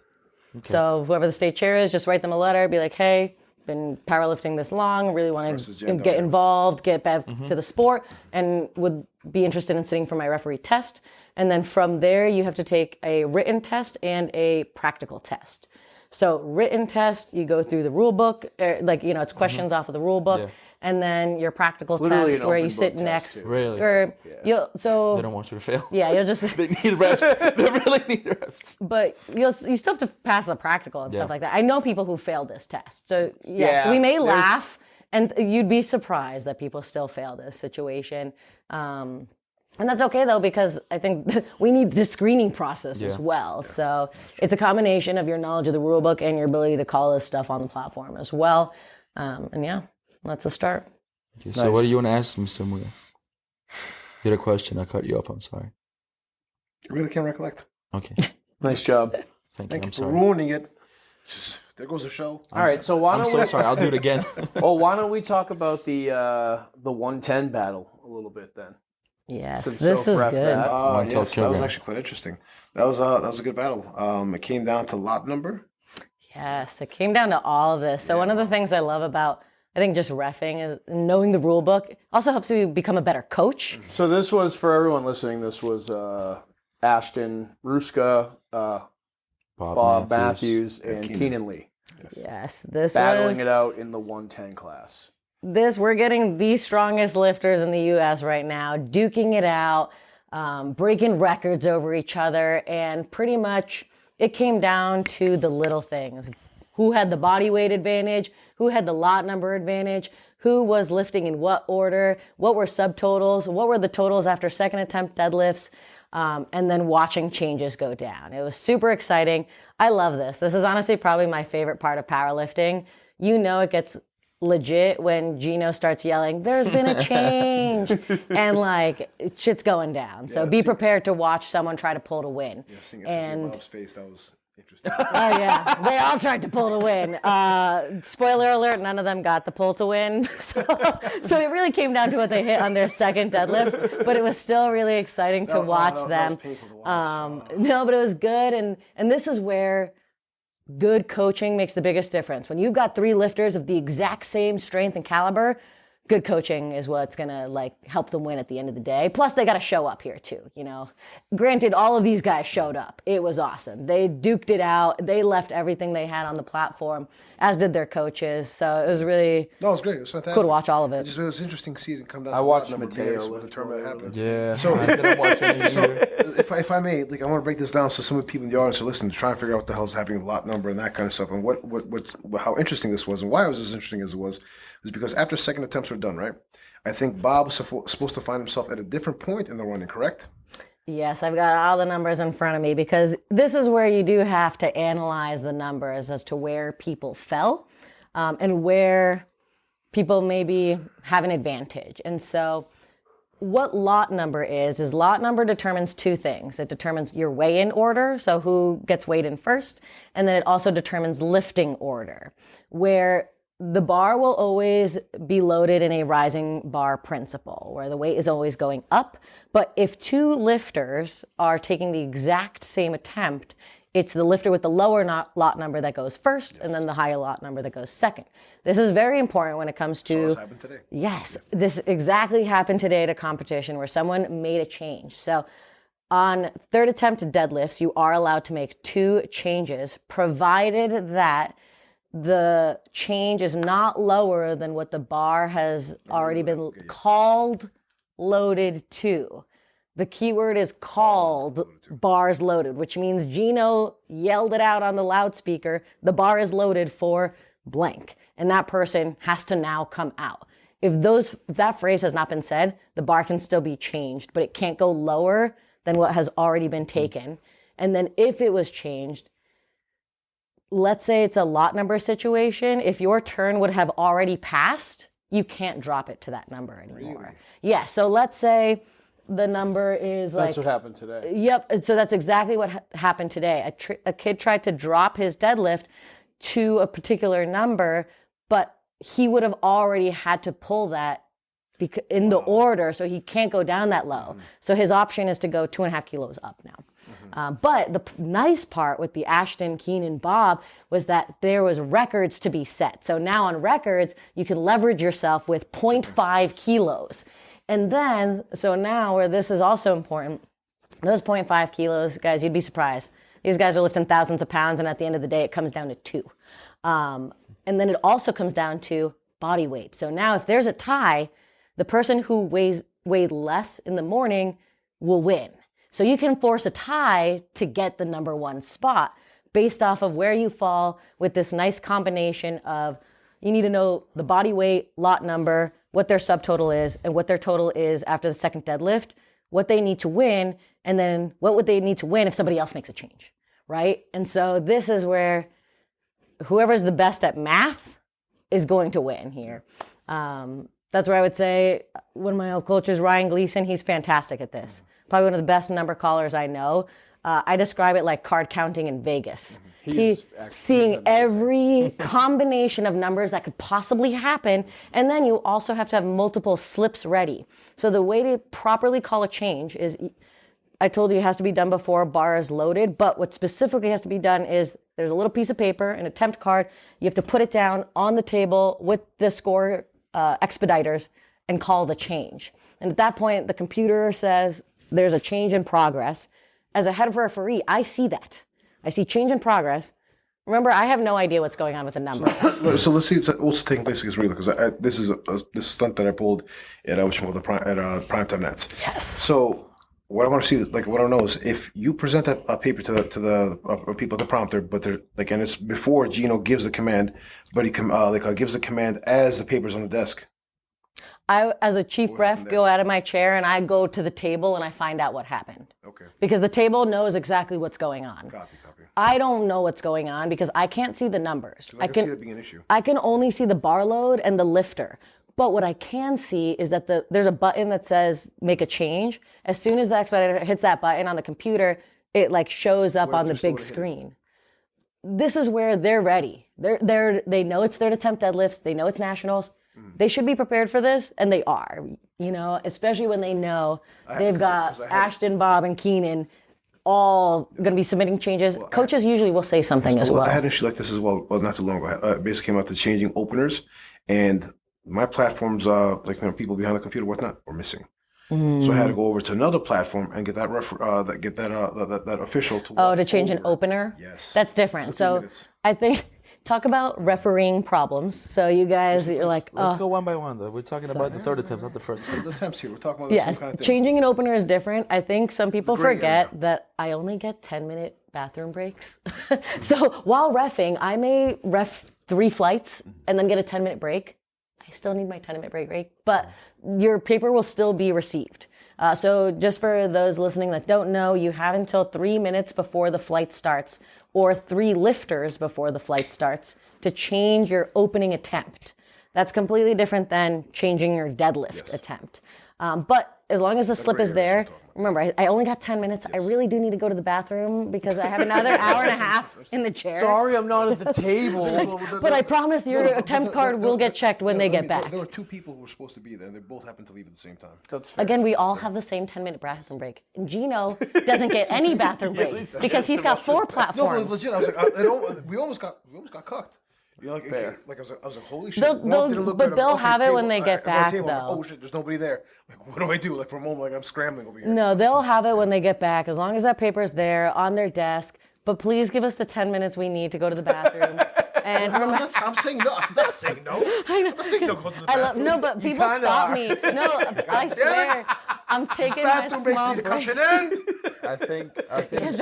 Okay. So whoever the state chair is, just write them a letter, be like, hey, been powerlifting this long, really want to get involved, get back to the sport, and would be interested in sitting for my referee test. And then from there, you have to take a written test and a practical test. So written test, you go through the rule book, it's questions off of the rule book. Yeah. And then your practical test where you sit next. Really? Or they don't want you to fail. Yeah, you'll just. They need refs. They really need refs. But you still have to pass the practical and stuff like that. I know people who failed this test. So so we may laugh, and you'd be surprised that people still fail this situation. And that's okay though, because I think we need the screening process as well. Yeah. So it's a combination of your knowledge of the rule book and your ability to call this stuff on the platform as well. That's a start. Okay, so what do you want to ask Mr. Muya? You had a question. I cut you off. I'm sorry. I really can't recollect. Okay. Nice job. Thank you for ruining it. There goes the show. All right, so why don't I'm so sorry. I'll do it again. Well, why don't we talk about the 110 battle a little bit then? Yes, Since this is Soph good. ref Yes, that was actually quite interesting. That was a good battle. It came down to lot number. Yes, it came down to all of this. So one of the things I love about, I think, just reffing is knowing the rule book. Also helps you become a better coach. So this was, for everyone listening, this was Ashton Ruska, Bob Matthews, and Keenan Lee. Yes, this Battling was, it out in the 110 class. we're getting the strongest lifters in the U.S. right now, duking it out, breaking records over each other, and pretty much it came down to the little things. Who had the body weight advantage? Who had the lot number advantage? Who was lifting in what order? What were subtotals? What were the totals after second attempt deadlifts? And then watching changes go down. It was super exciting. I love this. This is honestly probably my favorite part of powerlifting. You know it gets legit when Gino starts yelling, "There's been a change," and like shit's going down. So be prepared to watch someone try to pull to win. Yeah, seeing And Bob's face, that was interesting. oh yeah, they all tried to pull to win. Spoiler alert: none of them got the pull to win. So it really came down to what they hit on their second deadlifts. But it was still really exciting to watch them. That was painful to watch. No, but it was good, and this is where good coaching makes the biggest difference. When you've got 3 lifters of the exact same strength and caliber, good coaching is what's gonna like help them win at the end of the day. Plus they gotta show up here too, you know. Granted, all of these guys showed up. It was awesome. They duked it out. They left everything they had on the platform, as did their coaches. So it was really No, it was great. It was fantastic. cool to watch all of it. It was interesting to see it come down. I to watched lot number Mateo games when the lift tournament one. happened. Yeah. So- I didn't watch any either. If I may, like, I want to break this down so some of the people in the audience are listening to try and figure out what the hell's happening with lot number and that kind of stuff, and how interesting this was, and why it was as interesting as it was because after second attempts were done, right? I think Bob was supposed to find himself at a different point in the running, correct? Yes, I've got all the numbers in front of me because this is where you do have to analyze the numbers as to where people fell and where people maybe have an advantage. And so what lot number is lot number determines 2 things. It determines your weigh-in order, so who gets weighed in first, and then it also determines lifting order, where the bar will always be loaded in a rising bar principle, where the weight is always going up. But if 2 lifters are taking the exact same attempt, it's the lifter with the lower lot number that goes first, and then the higher lot number that goes second. This is very important when it comes to... This happened today. Yes, this exactly happened today at a competition where someone made a change. So on third attempt deadlifts, you are allowed to make 2 changes, provided that the change is not lower than what the bar has already been called loaded to. The keyword is called bars loaded, which means Gino yelled it out on the loudspeaker, the bar is loaded for blank, and that person has to now come out. If that phrase has not been said, the bar can still be changed, but it can't go lower than what has already been taken. And then if it was changed, let's say it's a lot number situation, if your turn would have already passed, you can't drop it to that number anymore. Really? Yeah, so let's say the number is like... That's what happened today. Yep, so that's exactly what happened today. A kid tried to drop his deadlift to a particular number, but he would have already had to pull that in the order, so he can't go down that low. So his option is to go 2.5 kilos up now. But the nice part with the Ashton, Keenan, Bob was that there was records to be set. So now on records, you can leverage yourself with 0.5 kilos. And then, so now where this is also important, those 0.5 kilos, guys, you'd be surprised. These guys are lifting thousands of pounds, and at the end of the day, it comes down to 2. And then it also comes down to body weight. So now if there's a tie, the person who weighed less in the morning will win. So you can force a tie to get the number 1 spot based off of where you fall with this nice combination of, you need to know the body weight, lot number, what their subtotal is, and what their total is after the second deadlift, what they need to win, and then what would they need to win if somebody else makes a change, right? And so this is where whoever's the best at math is going to win here. That's where I would say one of my old coaches, Ryan Gleason, he's fantastic at this. Probably one of the best number callers I know. I describe it like card counting in Vegas. He's seeing every combination of numbers that could possibly happen, and then you also have to have multiple slips ready. So the way to properly call a change is, I told you it has to be done before bar is loaded, but what specifically has to be done is There's a little piece of paper, an attempt card. You have to put it down on the table with the score expediters and call the change. And at that point, the computer says there's a change in progress. As a head referee, I see that. I see change in progress. Remember, I have no idea what's going on with the number. So let's see. It's also taking place against Real because this is this stunt that I pulled at Primetime Nets. Yes. So what I want to see, like what I know is if you present that paper to the people at the prompter, but they're like, and it's before Gino gives the command, but he gives the command as the paper's on the desk. I, as a chief ref, go out of my chair and I go to the table and I find out what happened. Okay. Because the table knows exactly what's going on. Copy. I don't know what's going on because I can't see the numbers. I can see that being an issue. I can only see the bar load and the lifter. But what I can see is that there's a button that says make a change. As soon as the expediter hits that button on the computer, it like shows up on the big screen. This is where they're ready. They know it's their attempt deadlifts. They know it's nationals. They should be prepared for this, and they are. You know, especially when they know they've got Ashton, Bob, and Keenan all going to be submitting changes. Coaches usually will say something as well. I had an issue like this as well. Well, not too long ago. I basically came out to changing openers, and my platforms, people behind the computer, whatnot, were missing. So I had to go over to another platform and get that that official to change an opener. Yes, that's different. So I think talk about refereeing problems. So you guys, you're like, let's go one by one though. We're talking about the third attempt, not the first attempt. The attempts here. We're talking about yes, kind of changing an opener is different. I think some people forget that I only get 10-minute bathroom breaks. So while reffing, I may ref 3 flights and then get a 10-minute break. I still need my 10-minute break, but your paper will still be received. So just for those listening that don't know, you have until 3 minutes before the flight starts or 3 lifters before the flight starts to change your opening attempt. That's completely different than changing your deadlift attempt. But as long as the slip is there, remember, I only got 10 minutes. I really do need to go to the bathroom because I have another hour and a half in the chair. Sorry, I'm not at the table. But I promise your attempt card will get checked when they get back. There were 2 people who were supposed to be there, and they both happened to leave at the same time. That's fair. Again, we all have the same 10-minute bathroom break. And Gino doesn't get any bathroom breaks because he's got 4 platforms. No, legit. I was like, we almost got cucked. You know, like I was like, holy shit. They'll have it when they get back, though. Like, oh shit, there's nobody there. Like, what do I do? Like for a moment, like I'm scrambling over here. No, they'll have it when they get back, as long as that paper's there on their desk. But please give us the 10 minutes we need to go to the bathroom. And I'm saying no. I'm not saying no. I'm not saying don't go to the bathroom. No, but people stop me. No, I swear, I'm taking my small break. I think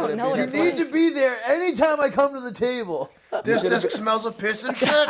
You need to be there anytime I come to the table. This desk smells of piss and shit.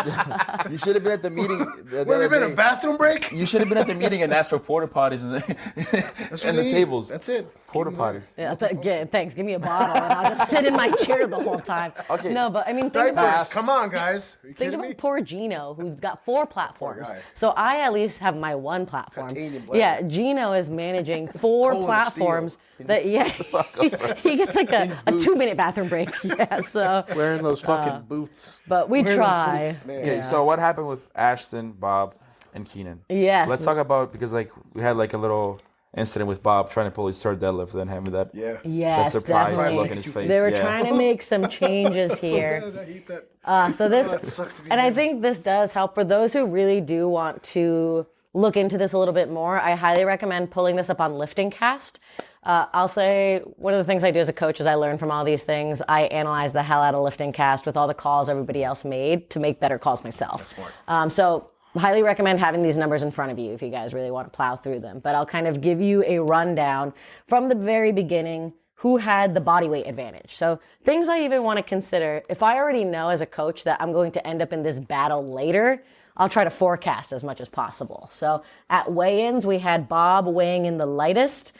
You should have been at the meeting. Where have you been? A bathroom break? You should have been at the meeting and asked for porta potties and the tables. That's it. Porta potties. Yeah, thanks. Give me a bottle, and I'll just sit in my chair the whole time. Okay. No, but I mean, think about. Come on, guys. Are you Think kidding about me? poor Gino, who's got 4 platforms. Poor guy. So I at least have my 1 platform. Titanium bladder. Yeah, Gino is managing 4 Colon of platforms. steel. That he gets like a 2-minute bathroom break. Yeah, so. Wearing those fucking boots. But we try. Okay, so what happened with Ashton, Bob, and Keenan? Yes. Let's talk about, because like we had like a little incident with Bob trying to pull his third deadlift, then having that Yes, surprised definitely. look in his face. They were trying to make some changes here. I hate that. So this, sucks to be and I think this does help for those who really do want to look into this a little bit more. I highly recommend pulling this up on Lifting Cast. I'll say one of the things I do as a coach is I learn from all these things. I analyze the hell out of Lifting Cast with all the calls everybody else made to make better calls myself. That's smart. So highly recommend having these numbers in front of you if you guys really want to plow through them. But I'll kind of give you a rundown from the very beginning who had the body weight advantage. So things I even want to consider, if I already know as a coach that I'm going to end up in this battle later, I'll try to forecast as much as possible. So at weigh-ins, we had Bob weighing in the lightest,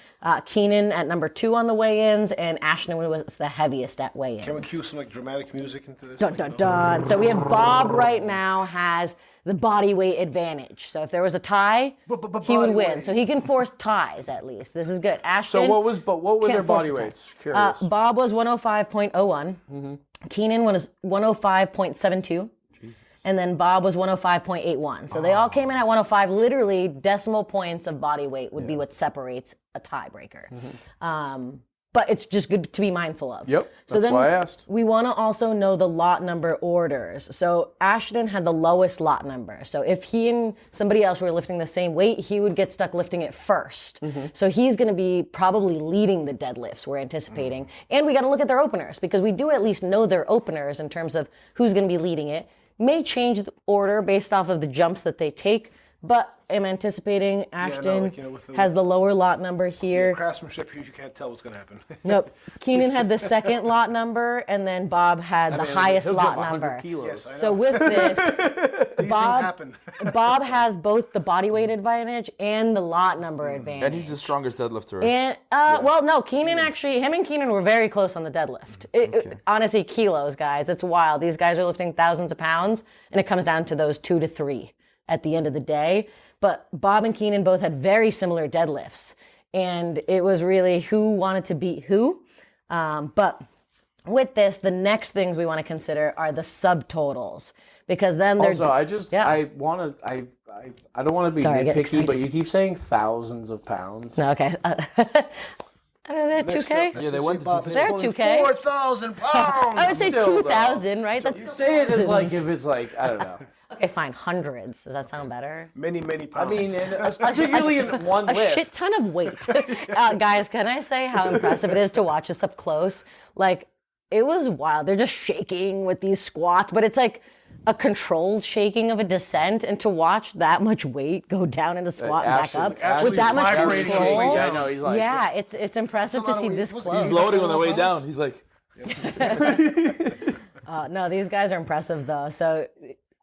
Keenan at number 2 on the weigh-ins, and Ashton was the heaviest at weigh-ins. Can we cue some like dramatic music into this? Dun, dun, dun. So we have Bob right now has the body weight advantage. So if there was a tie, he would win. So he can force ties at least. This is good. Ashton. So what were their body weights? Curious. Bob was 105.01. Keenan was 105.72. Jesus. And then Bob was 105.81. So they all came in at 105. Literally, decimal points of body weight would be what separates a tiebreaker. but it's just good to be mindful of. Yep. So That's then why I asked. we want to also know the lot number orders. So Ashton had the lowest lot number. So if he and somebody else were lifting the same weight, he would get stuck lifting it first. So he's going to be probably leading the deadlifts we're anticipating. And we got to look at their openers because we do at least know their openers in terms of who's going to be leading it. May change the order based off of the jumps that they take, but I'm anticipating Ashton has the lower lot number here. Craftsmanship, you can't tell what's going to happen. Yep. Keenan had the second lot number, and then Bob had the highest he'll lot jump 100 number. kilos. Yes, I know. So with this, These things Bob, happen. Bob has both the body weight advantage and the lot number advantage. And he's the strongest deadlifter. And well, no, Keenan actually, him and Keenan were very close on the deadlift. Honestly, kilos, guys, it's wild. These guys are lifting thousands of pounds, and it comes down to those 2 to 3 at the end of the day. But Bob and Keenan both had very similar deadlifts, and it was really who wanted to beat who. But with this, the next things we want to consider are the subtotals, because then they're Also, I don't want to be Sorry, I get nitpicky, excited. but you keep saying thousands of pounds. No, okay. I don't know, 2K? Yeah, they went to Bob, 2K. They're 2K. 4,000 pounds! I would say Still, 2,000, right? That's You say it as like if it's like, I don't know. okay, fine, hundreds. Does that sound better? Many, many I pounds. mean, particularly in one A lift. shit ton of weight. Guys, can I say how impressive it is to watch this up close? Like, it was wild. They're just shaking with these squats, but it's like a controlled shaking of a descent, and to watch that much weight go down in a squat and back up with that much vibrating control. weight Yeah, I know. He's like, Yeah, it's impressive to see this close. He's loading on the way down. He's like, No, these guys are impressive though. So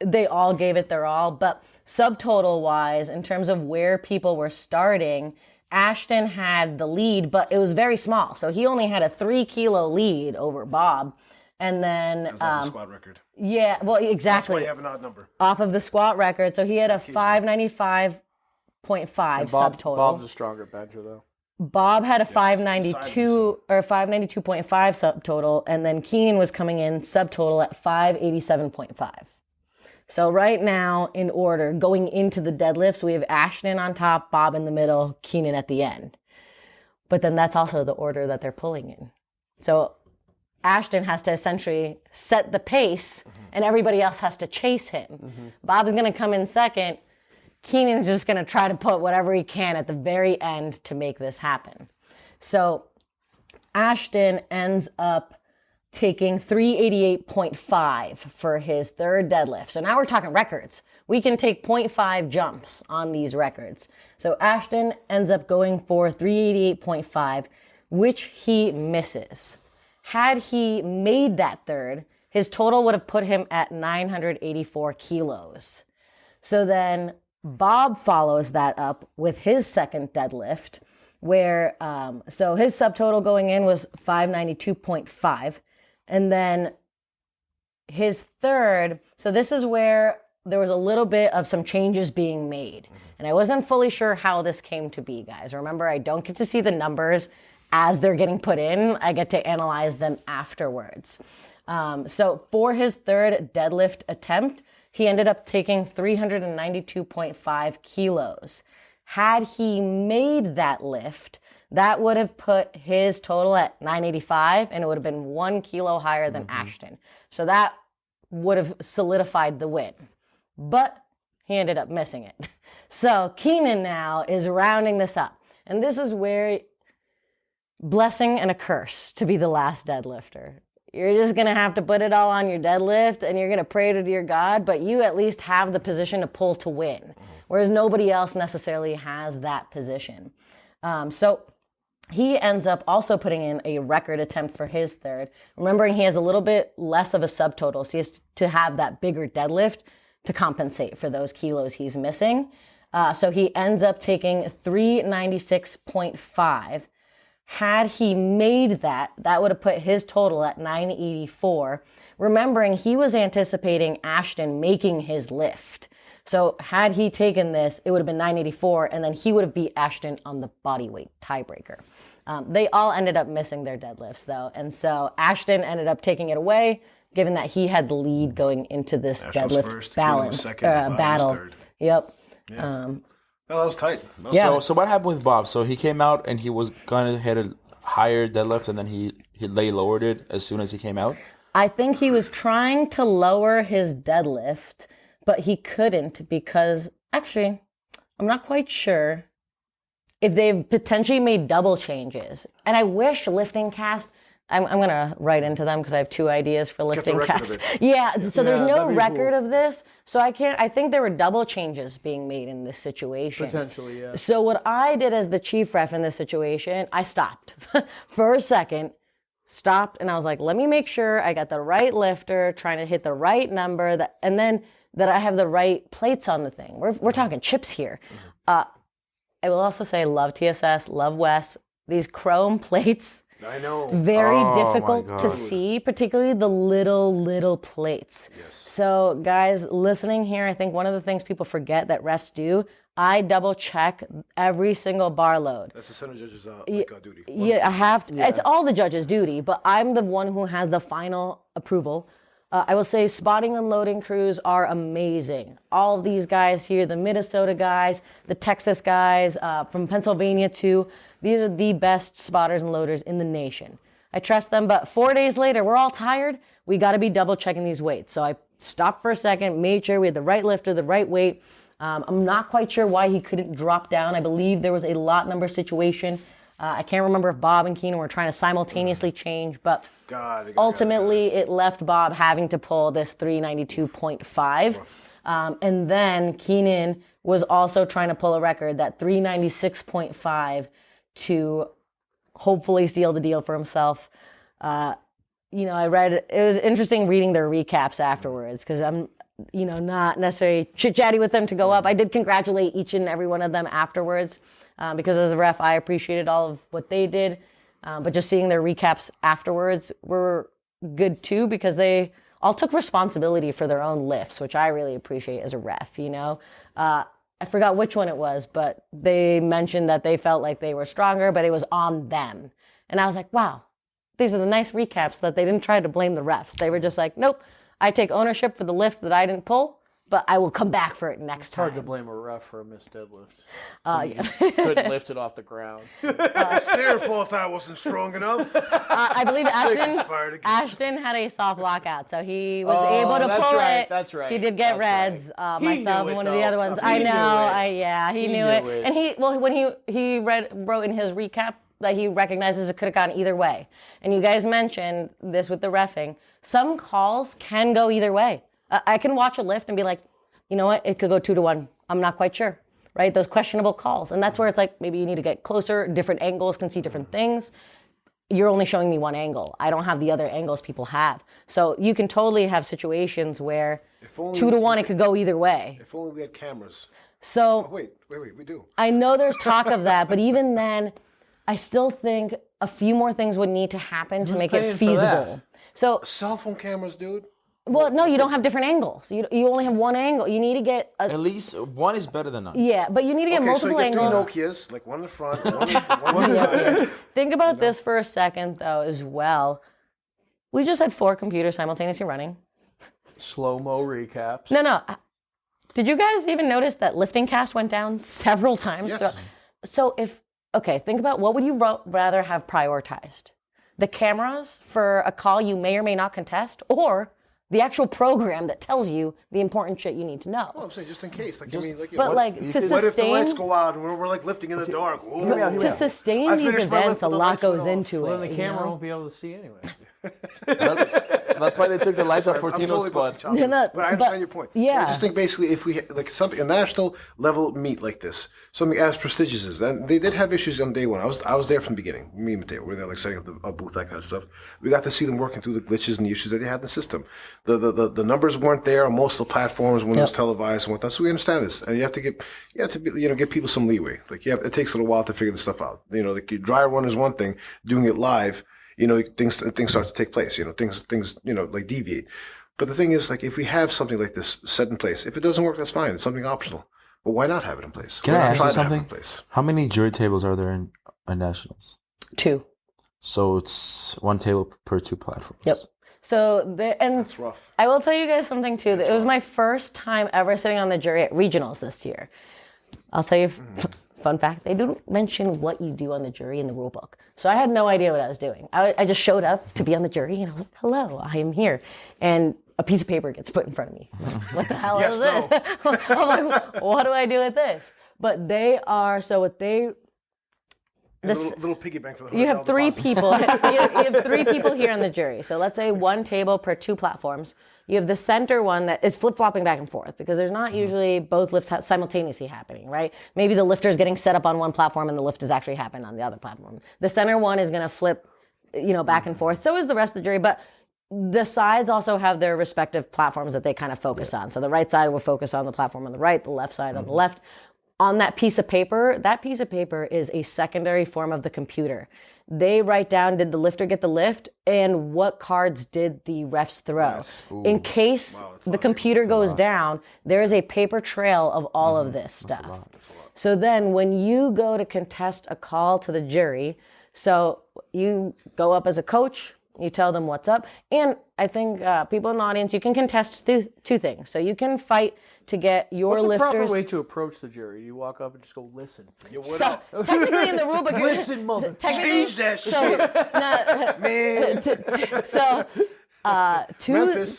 they all gave it their all. But subtotal wise, in terms of where people were starting, Ashton had the lead, but it was very small. So he only had a 3 kilo lead over Bob. And then, That's the squad record. yeah, well, That's why exactly. you have an odd number. Off of the squat record. So he had a 595.5 subtotal. Bob's a stronger bencher though. Bob had a 592 or 592.5 subtotal, and then Keenan was coming in subtotal at 587.5. So right now, in order, going into the deadlifts, we have Ashton on top, Bob in the middle, Keenan at the end. But then that's also the order that they're pulling in. So Ashton has to essentially set the pace, and everybody else has to chase him. Bob's going to come in second. Keenan's just going to try to put whatever he can at the very end to make this happen. So Ashton ends up taking 388.5 for his third deadlift. So now we're talking records. We can take 0.5 jumps on these records. So Ashton ends up going for 388.5, which he misses. Had he made that third, his total would have put him at 984 kilos. So then Bob follows that up with his second deadlift, where so his subtotal going in was 592.5, and then his third. So this is where there was a little bit of some changes being made, and I wasn't fully sure how this came to be, guys. Remember, I don't get to see the numbers as they're getting put in. I get to analyze them afterwards. So for his third deadlift attempt, he ended up taking 392.5 kilos. Had he made that lift, that would have put his total at 985, and it would have been 1 kilo higher than Ashton. So that would have solidified the win. But he ended up missing it. So Keenan now is rounding this up. And this is where blessing and a curse to be the last deadlifter. You're just going to have to put it all on your deadlift, and you're going to pray to your God, but you at least have the position to pull to win, whereas nobody else necessarily has that position. So he ends up also putting in a record attempt for his third, remembering he has a little bit less of a subtotal, so he has to have that bigger deadlift to compensate for those kilos he's missing. So he ends up taking 396.5. Had he made that, that would have put his total at 984. Remembering he was anticipating Ashton making his lift. So had he taken this, it would have been 984, and then he would have beat Ashton on the body weight tiebreaker. They all ended up missing their deadlifts, though. And so Ashton ended up taking it away, given that he had the lead going into this deadlift balance battle. Yep. Yeah. That was tight. So what happened with Bob? So he came out and he was gonna hit a higher deadlift and then he lowered it as soon as he came out? I think he was trying to lower his deadlift, but he couldn't because actually, I'm not quite sure if they've potentially made double changes. And I wish lifting cast. I'm going to write into them because I have 2 ideas for lifting cast. Yeah, so there's no record of this. So I think there were double changes being made in this situation. Potentially, yeah. So what I did as the chief ref in this situation, I stopped for a second, and I was like, let me make sure I got the right lifter, trying to hit the right number, and then that I have the right plates on the thing. We're talking chips here. I will also say love TSS, love Wes. These chrome plates. I know. Very difficult to see, particularly the little plates. Yes. So guys listening here, I think one of the things people forget that refs do, I double check every single bar load. That's the center judge's duty. Yeah, I have to. Yeah. It's all the judge's duty, but I'm the one who has the final approval. I will say spotting and loading crews are amazing. All of these guys here, the Minnesota guys, the Texas guys, from Pennsylvania too, these are the best spotters and loaders in the nation. I trust them, but 4 days later, we're all tired. We got to be double checking these weights. So I stopped for a second, made sure we had the right lifter, the right weight. I'm not quite sure why he couldn't drop down. I believe there was a lot number situation. I can't remember if Bob and Keenan were trying to simultaneously change, but ultimately it left Bob having to pull this 392.5. And then Keenan was also trying to pull a record, that 396.5, to hopefully seal the deal for himself. I read, it was interesting reading their recaps afterwards because I'm, not necessarily chit-chatty with them to go up. I did congratulate each and every one of them afterwards because as a ref, I appreciated all of what they did. But just seeing their recaps afterwards were good too because they all took responsibility for their own lifts, which I really appreciate as a ref, I forgot which one it was, but they mentioned that they felt like they were stronger, but it was on them. And I was like, wow, these are the nice recaps that they didn't try to blame the refs. They were just like, nope, I take ownership for the lift that I didn't pull, but I will come back for it next time. It's hard to blame a ref for a missed deadlift. Yeah. Couldn't lift it off the ground. It's their fault I wasn't strong enough. I believe Ashton had a soft lockout, so he was able to pull it. That's right. He did get reds. Right. Myself and one of the other ones. I know. He knew it. And when he wrote in his recap that he recognizes it could have gone either way. And you guys mentioned this with the reffing. Some calls can go either way. I can watch a lift and be like, you know what, it could go 2-1. I'm not quite sure, right? Those questionable calls. And that's where it's like, maybe you need to get closer, different angles, can see different things. You're only showing me one angle. I don't have the other angles people have. So you can totally have situations where 2-1, it could go either way. If only we had cameras. So wait, we do. I know there's talk of that, but even then, I still think a few more things would need to happen to make it feasible. So cell phone cameras, dude. Well, no, you don't have different angles. You only have one angle. You need to get at least one is better than none. Yeah, but you need to get multiple so you get angles. 3 Nokias, like one in the front, one in the side. Think about this for a second, though, as well. We just had 4 computers simultaneously running. Slow-mo recaps. No. Did you guys even notice that lifting cast went down several times? Yes. So think about what would you rather have prioritized? The cameras for a call you may or may not contest, or the actual program that tells you the important shit you need to know. Well, I'm saying just in case. What if the lights go out and we're like lifting in the dark? To sustain these events, a lot goes into it. Well, then the camera won't be able to see anyway. That's why they took the lights off for Tino's squad. But I understand your point. Yeah. I just think basically if we had, like something a national level meet like this, something as prestigious as that, they did have issues on day one. I was there from the beginning. Me and Mateo were there, like setting up a booth, that kind of stuff. We got to see them working through the glitches and the issues that they had in the system. The numbers weren't there on most of the platforms when it was televised and whatnot. So we understand this, and you have to give people some leeway. Like it takes a little while to figure this stuff out. Like your dry run is one thing, doing it live. Things start to take place. Things like deviate. But the thing is, like, if we have something like this set in place, if it doesn't work, that's fine. It's something optional. But why not have it in place? Can I ask you something? How many jury tables are there in nationals? 2. So it's 1 table per 2 platforms. Yep. So that's rough. I will tell you guys something too. It was my first time ever sitting on the jury at regionals this year. I'll tell you Fun fact, they didn't mention what you do on the jury in the rule book. So I had no idea what I was doing. I just showed up to be on the jury and I was like, hello, I am here. And a piece of paper gets put in front of me. I'm like, what the hell is this? I'm like, what do I do with this? But they are, so what they, little piggy bank for the you have hotel three deposits. people. You have three people here on the jury. So let's say one table per two platforms. You have the center one that is flip-flopping back and forth because there's not usually both lifts simultaneously happening, right? Maybe the lifter is getting set up on one platform and the lift is actually happening on the other platform. The center one is going to flip, back and forth. So is the rest of the jury, but the sides also have their respective platforms that they kind of focus on. So the right side will focus on the platform on the right, the left side on the left. On that piece of paper, is a secondary form of the computer. They write down, did the lifter get the lift, and what cards did the refs throw. In case the computer goes down, there is a paper trail of all of this stuff. So then when you go to contest a call to the jury, so you go up as a coach, you tell them what's up, and I think people in the audience, you can contest two things. So you can fight to get your What's the lifters. proper way to approach the jury? Do you walk up and just go, listen? So, technically in the rule book, Listen, mother. Jesus. Memphis,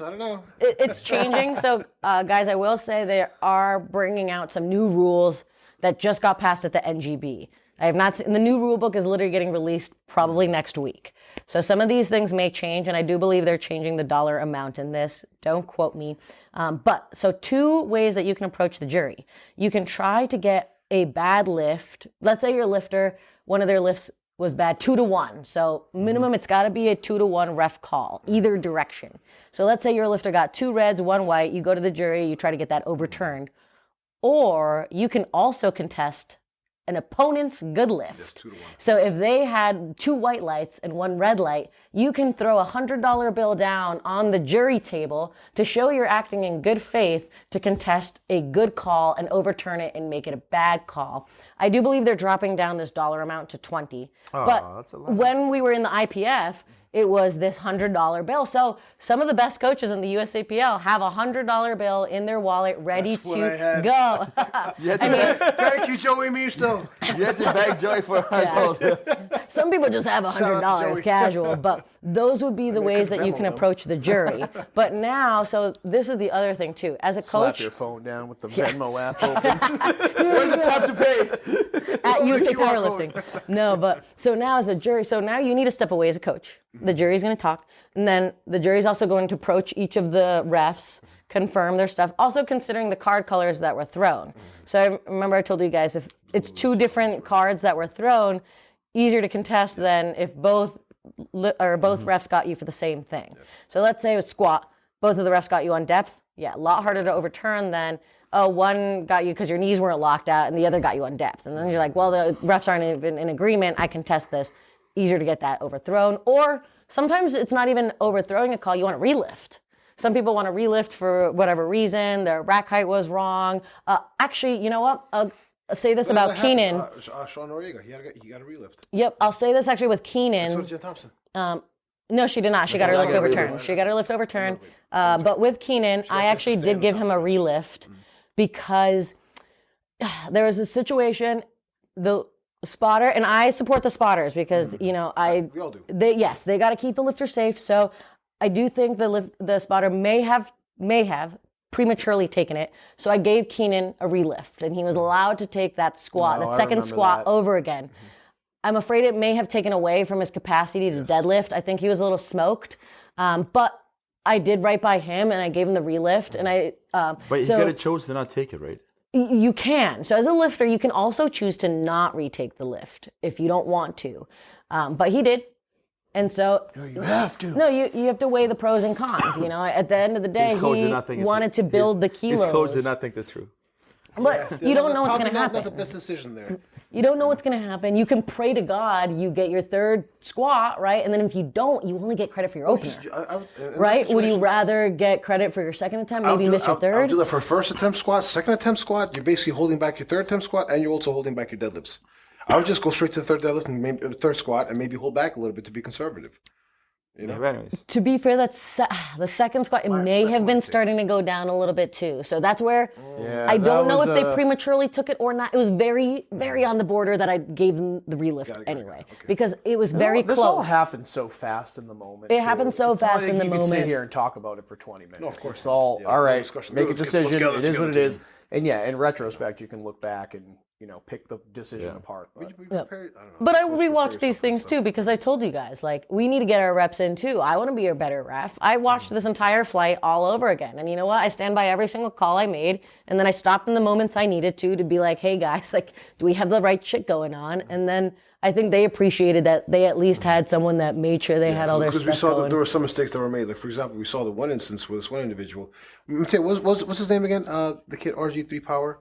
I don't know. It's changing. So, guys, I will say they are bringing out some new rules that just got passed at the NGB. I have not seen, the new rule book is literally getting released probably next week. So some of these things may change, and I do believe they're changing the dollar amount in this. Don't quote me. So two ways that you can approach the jury. You can try to get a bad lift. Let's say your lifter, one of their lifts was bad 2-1. So minimum, it's got to be a 2-1 ref call, either direction. So let's say your lifter got 2 reds, 1 white. You go to the jury, you try to get that overturned. Or you can also contest an opponent's good lift. So if they had 2 white lights and 1 red light, you can throw a $100 bill down on the jury table to show you're acting in good faith to contest a good call and overturn it and make it a bad call. I do believe they're dropping down this dollar amount to 20. But that's a lot. when we were in the IPF, it was this $100 bill. So some of the best coaches in the USAPL have a $100 bill in their wallet ready That's what I had. go. Thank you, Joey Misto. You have to beg Joey for $100. Some people just have Shout out to $100 Joey. casual, but those would be the ways that you can approach the jury. But now, so this is the other thing too. As a Slap coach your phone down with the Venmo app open. Where's the tap to pay? at USA QR Powerlifting. No, but so now as a jury, so now you need to step away as a coach. The jury's going to talk, and then the jury's also going to approach each of the refs, confirm their stuff, also considering the card colors that were thrown. So I remember I told you guys, if it's 2 different cards that were thrown, easier to contest than if both refs got you for the same thing. So let's say it was squat, both of the refs got you on depth. Yeah, a lot harder to overturn than, one got you because your knees weren't locked out and the other got you on depth. And then you're like, well, the refs aren't even in agreement, I contest this. Easier to get that overthrown. Or sometimes it's not even overthrowing a call, you want to relift. Some people want to relift for whatever reason, their rack height was wrong. Actually, you know what? I'll say this about Keenan. Sean Noriega, he got a relift. Yep, I'll say this actually with So Keenan. did Jen Thompson. No, she did not. She got her lift overturned. She got her lift overturned. But with Keenan, I actually did give him a relift because there was a situation, the spotter, and I support the spotters because, We all do. they got to keep the lifter safe. So I do think the spotter may have prematurely taken it. So I gave Keenan a relift, and he was allowed to take that squat, Oh, that I second remember squat that. over again. I'm afraid it may have taken away from his capacity to deadlift. I think he was a little smoked, but I did right by him, and I gave him the relift, and I. But you could have chose to not take it, right? You can. So as a lifter, you can also choose to not retake the lift if you don't want to. But he did. And so You have to. no, you have to weigh the pros and cons. At the end of the day, His coach did he not think wanted to build the kilos. His coach did not think this through. But you don't know what's going to Not the happen. best decision there. You don't know what's going to happen. You can pray to God you get your third squat, right? And then if you don't, you only get credit for your opener. Right? Would you rather get credit for your second attempt, maybe miss your I'll third? do that for first attempt squat, second attempt squat. You're basically holding back your third attempt squat, and you're also holding back your deadlifts. I would just go straight to the third deadlift and maybe third squat, and maybe hold back a little bit to be conservative. You know? Yeah, anyways. To be fair, the second squat, it may that's have my been take. starting to go down a little bit too. So that's where Yeah, I that don't know was, if they prematurely took it or not. It was very, very on the border that I gave them the relift anyway. Because it was very This close. all happened so fast in the moment. It happened so It's not fast like in the you could sit moment. here and talk about it for 20 minutes. No, of course It's not. all, Yeah, all no right, discussion. make a Let's get decision. together, It let's is get what it together. is. And yeah, in retrospect, you can look back and, pick the decision apart. But. But I rewatched these things too because I told you guys, like, we need to get our reps in too. I want to be a better ref. I watched this entire flight all over again. And you know what? I stand by every single call I made. And then I stopped in the moments I needed to be like, hey guys, like, do we have the right shit going on? And then I think they appreciated that they at least had someone that made sure they had all their Because we stuff saw that going. there were some mistakes that were made. Like, for example, we saw the one instance with this one individual. Let me tell you, what's his name again? The kid RG3 Power?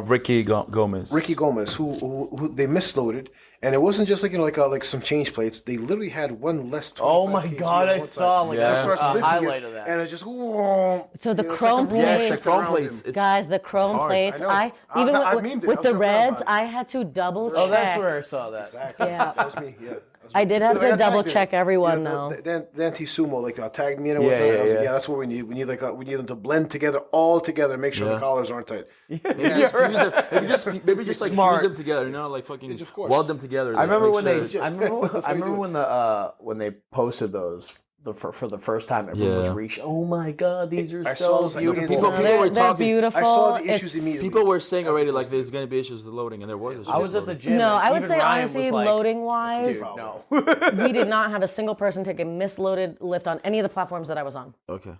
Ricky Gomez. Ricky Gomez, who they misloaded, and it wasn't just like some change plates. They literally had one less. Oh my 25 kg God, on I one saw side. like Yeah. a Starts lifting highlight it, of that. and it just. Whoa, So the it's chrome like a plates- Yes, the chrome around plates. him. It's, Guys, the chrome hard. plates, I know. I I even memed it. with I was the joking reds, about it. I had to double check. Oh, that's where I saw that. Exactly. Yeah. That was me. Yeah. I did have Because I to got double tagged in check it. everyone The though. Dante Sumo tagged me in and Yeah, whatnot. yeah, I was like, yeah. yeah, that's what we need. We need we need them to blend together, all together, make sure the Yeah. collars aren't tight. Maybe just fuse them. Maybe just like Smart. fuse them together. Like fucking of course. weld them together. I remember Make when sure- they. I remember when they posted those for the first time. Everyone was Yeah. reaching. Oh my God, these are I so saw those, like, beautiful. people- No, they're, were they're talking- beautiful. I saw the issues It's- immediately. People were saying already like there's gonna be issues with loading, and there was issues. I was with at the loading. gym. No, and I would even say Ryan honestly, was like, loading wise, Dude, no. we did not have a single person take a misloaded lift on any of the platforms that I was on. Okay.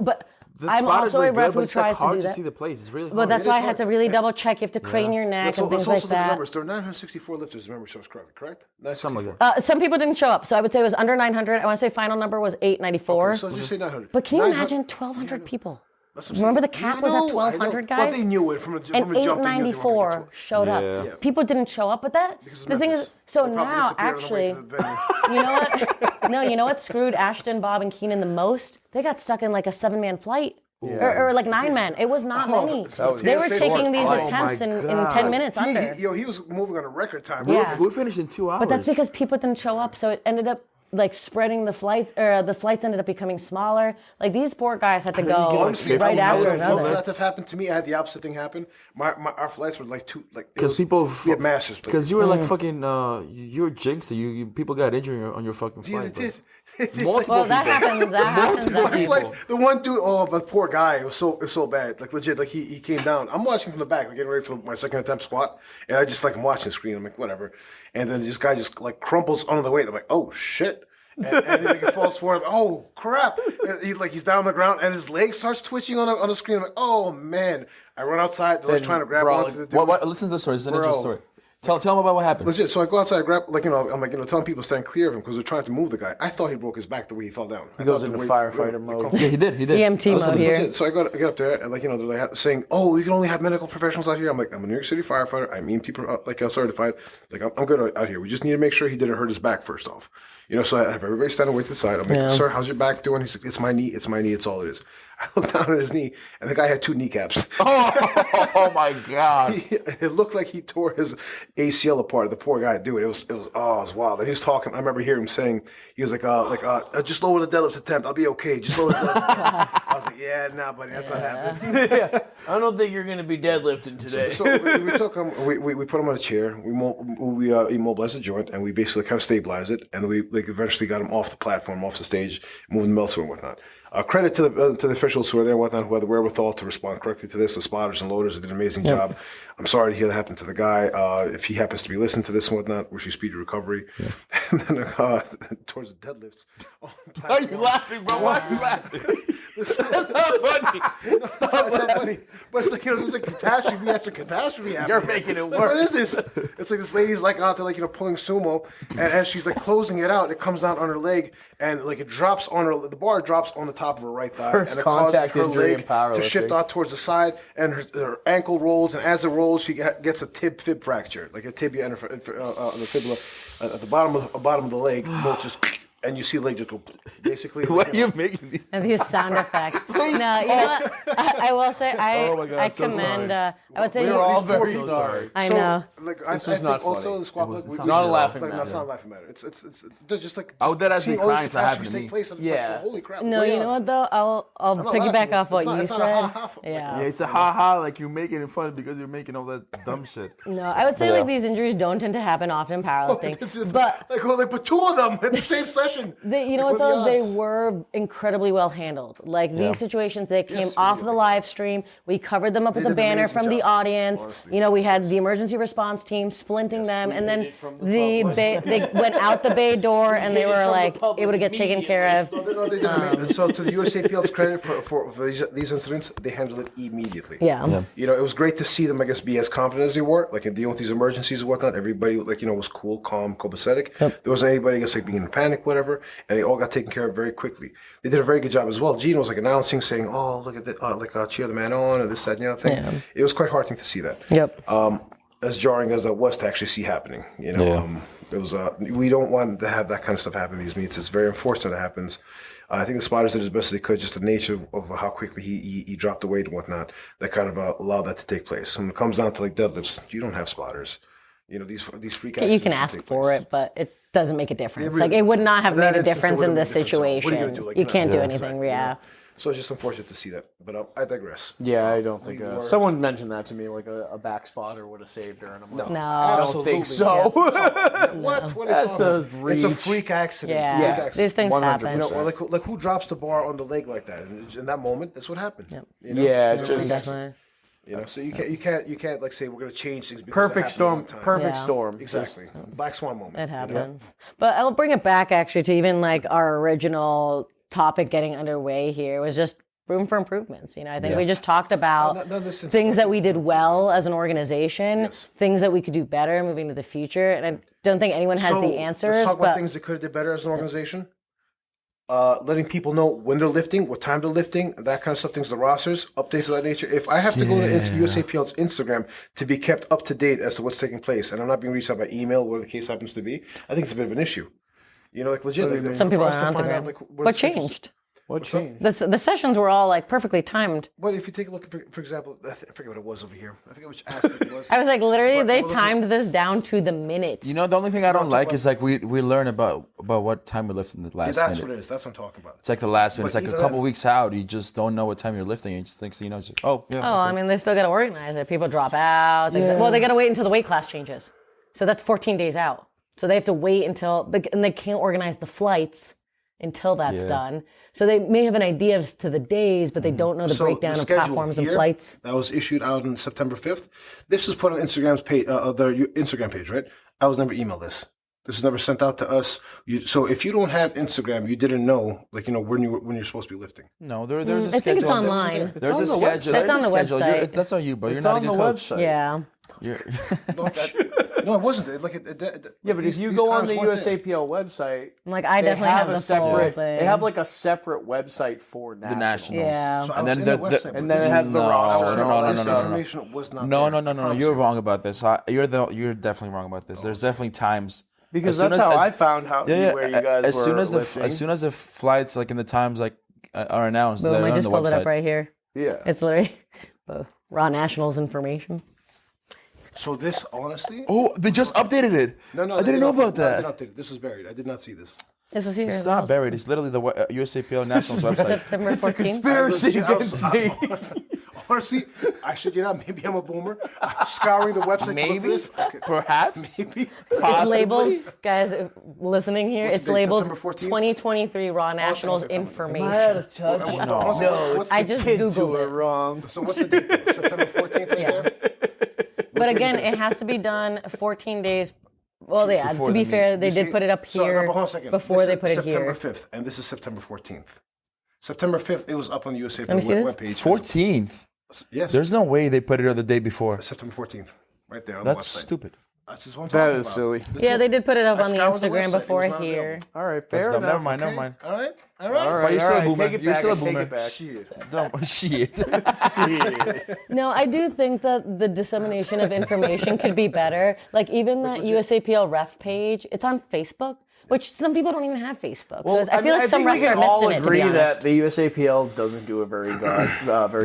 But The I'm spot is also very a ref good, but who it's like tries to hard do to that. see the plates. It's really hard. But that's It why I is had to hard. really double check. You have to crane your neck and things let's like also look at the that. numbers. There were 964 lifters, if memory serves correct? Something like that. Some people didn't show up, so I would say it was under 900. I want to say final number was 894. So let's just say 900. But can you 900 imagine 1,200 people? That's what I'm Remember saying. the cap I was at know, I 1,200 know. guys? But they knew it from And the jump. They knew they were gonna 894 get to it. showed up. Yeah. People didn't show up, but Because the thing is, Memphis. so They probably now disappeared on the way actually, to the venue. you know what? No, you know what screwed Ashton, Bob, and Keenan the most? They got stuck in like a 7-man flight. Or like 9-man. It was not many. was- They were Yeah, taking these oh attempts my in God. 10 minutes under. He was moving on a record time. Yeah. We finished in 2 hours. But that's because people didn't show up, so it ended up like spreading the flights, or the flights ended up becoming smaller. Like these poor guys had to go Honestly, right I after was another. that happened to me. I had the opposite thing happen. Our flights were like because people we had masters. because you were like fucking you were jinxed. You people got injured on your fucking Yeah, flight. they bro. did. Multiple Well, that people. happens. That happens. Multiple people. Like the one dude, but poor guy, it was so bad. Like legit, like he came down. I'm watching from the back, like getting ready for my second attempt squat, and I just like I'm watching the screen. I'm like whatever, and then this guy just like crumples under the weight. I'm like oh shit, and he like, falls forward. Oh crap! And he's down on the ground, and his leg starts twitching on the screen. I'm like oh man! I run outside, they're like, trying to grab bro, onto the dude. What, listen to this story. It's an interesting Bro. story. Tell them about what happened. Legit. So I go outside, I grab, I'm like, telling people to stand clear of him because they're trying to move the guy. I thought he broke his back the way he fell down. He goes into firefighter mode. Yeah, he did. EMT mode here. Legit. So I get up there and they're like saying, "Oh, you can only have medical professionals out here." I'm like, "I'm a New York City firefighter. I'm EMT certified. Like I'm good out here. We just need to make sure he didn't hurt his back first off." So I have everybody standing way to the side. I'm like, "Sir, how's your back doing?" He's like, "It's my knee. It's my knee. It's all it is." I looked down at his knee and the guy had 2 kneecaps. Oh my God. It looked like he tore his ACL apart. The poor guy, dude. It was wild. And he was talking. I remember hearing him saying, he was like, just lower the deadlift attempt. I'll be okay. Just lower the deadlift. I was like, yeah, nah, buddy, that's not happening. I don't think you're going to be deadlifting today. So we took him. We put him on a chair. We immobilized the joint, and we basically kind of stabilized it. And we eventually got him off the platform, off the stage, moved him elsewhere and whatnot. Credit to the officials who were there and whatnot, who had the wherewithal to respond correctly to this. The spotters and loaders did an amazing job. I'm sorry to hear that happened to the guy. If he happens to be listening to this and whatnot, wish you speedy recovery. Yeah. And then towards the deadlifts. Why are you laughing, bro? Why are you laughing? That's not funny. Stop laughing. But it's like, there's like catastrophe after catastrophe happening. You're making it Like, worse. what is this? It's like this lady's like out there, pulling sumo, and as she's like closing it out, it comes down on her leg, and like it drops on her. The bar drops on the top of her right thigh. First and it causes contact her injury leg in powerlifting. to shift out towards the side, and her ankle rolls, and as it rolls, she gets a fib fracture, like a tibia and the fibula at the bottom of the leg, both just and you see the leg just go. Basically, What are you making me? And these sound effects. No, you know what? I will say Oh my God, I I'm so commend. sorry. I would say We you- were all very so sorry. I So, know. Like, This I was think not also funny. in the squad, It was- like, it's we- not a we- laughing like, no, matter. it's not a laughing matter. It's there's just like I would dead as seeing be all these crying if that happened catastrophes to take me. place. And Yeah. like, holy crap! No, what you else? know what though? I'll I'm not piggyback laughing. off what It's not- you it's not a said. ha-ha for- Yeah. Yeah, it's a ha-ha, like you're making it fun because you're making all that dumb shit. No, I would say Yeah. like these injuries don't tend to happen often in powerlifting, but like, oh, they put two of them in the same session. you know Like, what though? are the They odds? were incredibly well handled. Like Yeah. these situations, they came Yes, off the really. live stream. We covered them up with They a did an banner amazing from the job, audience. honestly. You know, we had the emergency response team splinting them, and then they went out the bay door, and they were like able to get taken care of. No, they did amazing. So to the USAPL's credit for these incidents, they handled it immediately. Yeah. You know, it was great to see them, I guess, be as competent as they were, like in dealing with these emergencies and whatnot. Everybody, like, you know, was cool, calm, copacetic. There wasn't anybody, I guess, like being in panic, whatever, and they all got taken care of very quickly. They did a very good job as well. Gene was like announcing, saying, "Oh, look at that, cheer the man on," or this, that, and the other thing. Yeah. It was quite heartening to see that. Yep. As jarring as that was to actually see happening, you know, Yeah. it was. We don't want to have that kind of stuff happen in these meets. It's very unfortunate it happens. I think the spotters did as best as they could, just the nature of how quickly he dropped the weight and whatnot, that kind of allowed that to take place. When it comes down to like deadlifts, you don't have spotters. You know, these freak You accidents can don't ask take for place. it, but it doesn't make a difference. really Like it would not have In that made a instance, it difference wouldn't in make this a difference. So what are you situation. gonna do? Like, You can't do yeah, anything. exactly, Yeah. So it's just unfortunate to see that. But I digress. Yeah, I don't think We were- someone mentioned that to me, like a back spotter would have saved her, and I'm like, No. I don't Absolutely. think so. What? What That's a It's a reach. freak accident. Yeah. Freak Yeah. accident. These things 100%. happen. You know, like who drops the bar on the leg like that? And in that moment, that's what happened. Yep. You know? Yeah, You know, just- Definitely. You know, so you can't like say we're gonna change things. Because Perfect it happened storm. one time. Perfect Yeah. storm. Exactly. Black swan moment. It happens. But I'll bring it back actually to even like our original topic getting underway here was just room for improvements. You know, I think we just talked about No, listen, things that we did well as an organization, Yes. things that we could do better moving to the future. And I don't think anyone has the answers. Let's talk about But things that could have did better as an organization. Letting people know when they're lifting, what time they're lifting, that kind of stuff, things, the rosters, updates of that nature. If I have to go to USAPL's Instagram to be kept up to date as to what's taking place, and I'm not being reached out by email, whatever the case happens to be, I think it's a bit of an issue. You know, like legit. Like, some people for are us to on find out, Instagram. like, what What the- changed? What changed? The sessions were all like perfectly timed. But if you take a look, for example, I forget what it was over here. I forget which aspect it was. I was like, literally, But- they well, timed this down to the minute. You know, the only thing I don't talk like about- is like we learn about what time we lift in the Yeah, last that's minute. what it is. That's what I'm talking about. It's like the last minute. It's But like a even couple then- weeks out. You just don't know what time you're lifting. You just think, you know, it's like, oh, yeah. Oh, I mean, they still got to organize it. People drop out. Well, they got to wait until the weight class changes. So that's 14 days out. So they have to wait until, and they can't organize the flights until that's Yeah. done. So they may have an idea as to the days, but they don't know the So breakdown the of schedule platforms and here flights. that was issued out on September 5th. This was put on Instagram's page, their Instagram page, right? I was never emailed this. This was never sent out to us. So if you don't have Instagram, you didn't know, like, you know, when you're supposed to be lifting. No, there's a I think schedule. it's online. There's on a the schedule. website. There's It's on a the schedule. website. That's on you, bro. You're It's not on a the good coach. website. Yeah. No, it wasn't. Like, Yeah, but if you go on the USAPL website, I'm like, I they definitely have have the a separate. full thing. They have like a separate website for The nationals. nationals. Yeah. So I And was then in the, that website, the but And then it has the No, roster. no, and no, all no, that no, stuff. information was not no, there. no. You're wrong about this. You're definitely wrong about this. There's definitely times. Because As soon that's as- how as- I found how where you guys as were soon as lifting. as soon as the flights like in the times like are announced, Boom, they're I on just the pulled it website. up right here. Yeah. It's literally raw nationals information. So this, honestly, Oh, they just updated it. no, I didn't know about that. I did not think this was buried. I did not see this. This was here. It's not buried. It's literally the USAPL Nationals website. September It's a 14th. conspiracy I was- against me. Honestly, I should get out. Maybe I'm a boomer. I'm scouring the website. to look for Maybe, this. Okay. perhaps. Maybe. It's Possibly. labeled, guys, listening here, What's it's the date, labeled September 14th? 2023 Raw Nationals okay, information. Am I out of touch? No. it's I the just kids who Googled are it. wrong. So what's the date? There? September 14th right Yeah. there? But again, it has to be done 14 days. Well, yeah, Before to be the fair, they You did see- put it up so, here no, but hold on a second. before This they is put it September here. 5th, and this is September 14th. September 5th, it was up on the USA Let me see this. webpage. 14th. Yes. There's no way they put it on the day before. September 14th, right there on That's the website. stupid. That's just what I'm That talking is about. silly. Yeah, they did put it up I on the scoured the Instagram website. It before was not here. available. All right, That's fair dumb. enough. Never mind. Never mind. All right. All But right, you're still a all right. boomer. Take it You're back. still a I take boomer. it back. Shit. Don't shit. No, I do think that the dissemination of information could be better. Like even that USAPL ref page, it's on Facebook, Which some people don't even have Facebook. Well, So I feel like some think we refs are can missed all in it, to agree be that honest. the USAPL doesn't do a very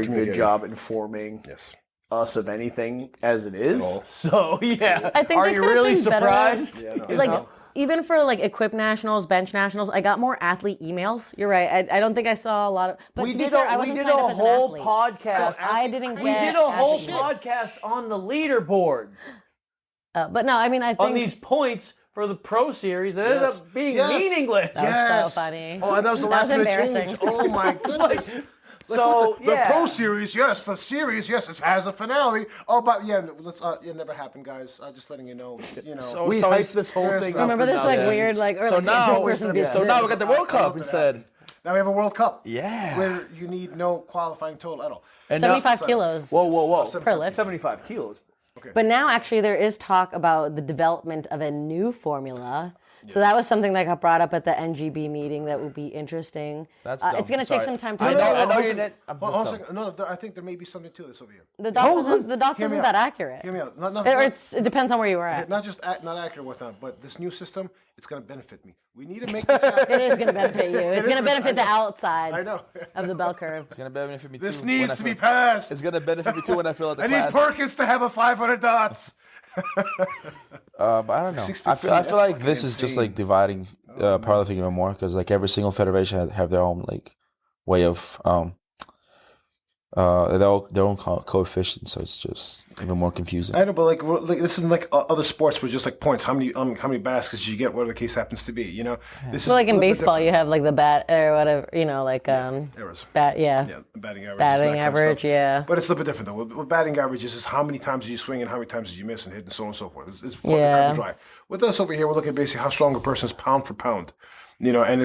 good job informing Yes. us of anything as it is. all. So yeah, I think are they you could've really been better. surprised? You Like know? even for like equipped nationals, bench nationals, I got more athlete emails. You're right. I don't think I saw a lot of. But we to be did fair, I we wasn't did signed a up as an whole athlete. podcast. So I didn't we get did a whole athlete podcast on the leaderboard but no, I mean I think on these points for the pro series that ended Yes. up being Yes. meaningless. that was so funny. Oh, and that was the That last was minute embarrassing. change. Oh my goodness. So The yeah, pro series, yes. The series, yes. It has a finale. Oh, but yeah, let's. It never happened, guys. Just letting you know. You know. we so hyped this whole thing up. Remember for this like nothing. weird like or So like now, this person did so now we got the World Cup that instead. Now we have a World Cup. Yeah. Where you need no qualifying total at all. And now- 75 kilos Whoa! per lift. 75 kilos. But now actually there is talk about the development of a new formula. So that was something that got brought up at the NGB meeting that would be interesting. That's It's dumb. going to take Sorry. some time to I know develop. you're not. I'm Hold just on a dumb. second. No, I think there may be something to this over here. The dots Hear me isn't out. that accurate. Hear me out. It depends on where you were at. Not just not accurate with that, but this new system, it's going to benefit me. We need to make this happen. It is going to benefit you. It's going to benefit the outsides I know. of the bell curve. It's gonna benefit me too. This when needs I to be fill- passed. It's gonna benefit me too when I fill out the I need class. Perkins to have a 500 dots. But I don't know. 615, I feel that's like fucking this is just insane. like dividing powerlifting even more because like every single federation have their own like way of their own coefficients, so it's just even more confusing. I know, but like this isn't like other sports where just like points. How many baskets did you get? Whatever the case happens to be, you know. This So like in a little bit baseball, you different. have like the bat or whatever, you know, like Errors. bat, Yeah, batting average. batting that kind of average, stuff. yeah. But it's a little bit different though. With batting averages, is how many times did you swing and how many times did you miss and hit and so on and so forth. It's fucking Yeah. cut and dry. With us over here, we're looking at basically how strong a person is pound for pound. You know, and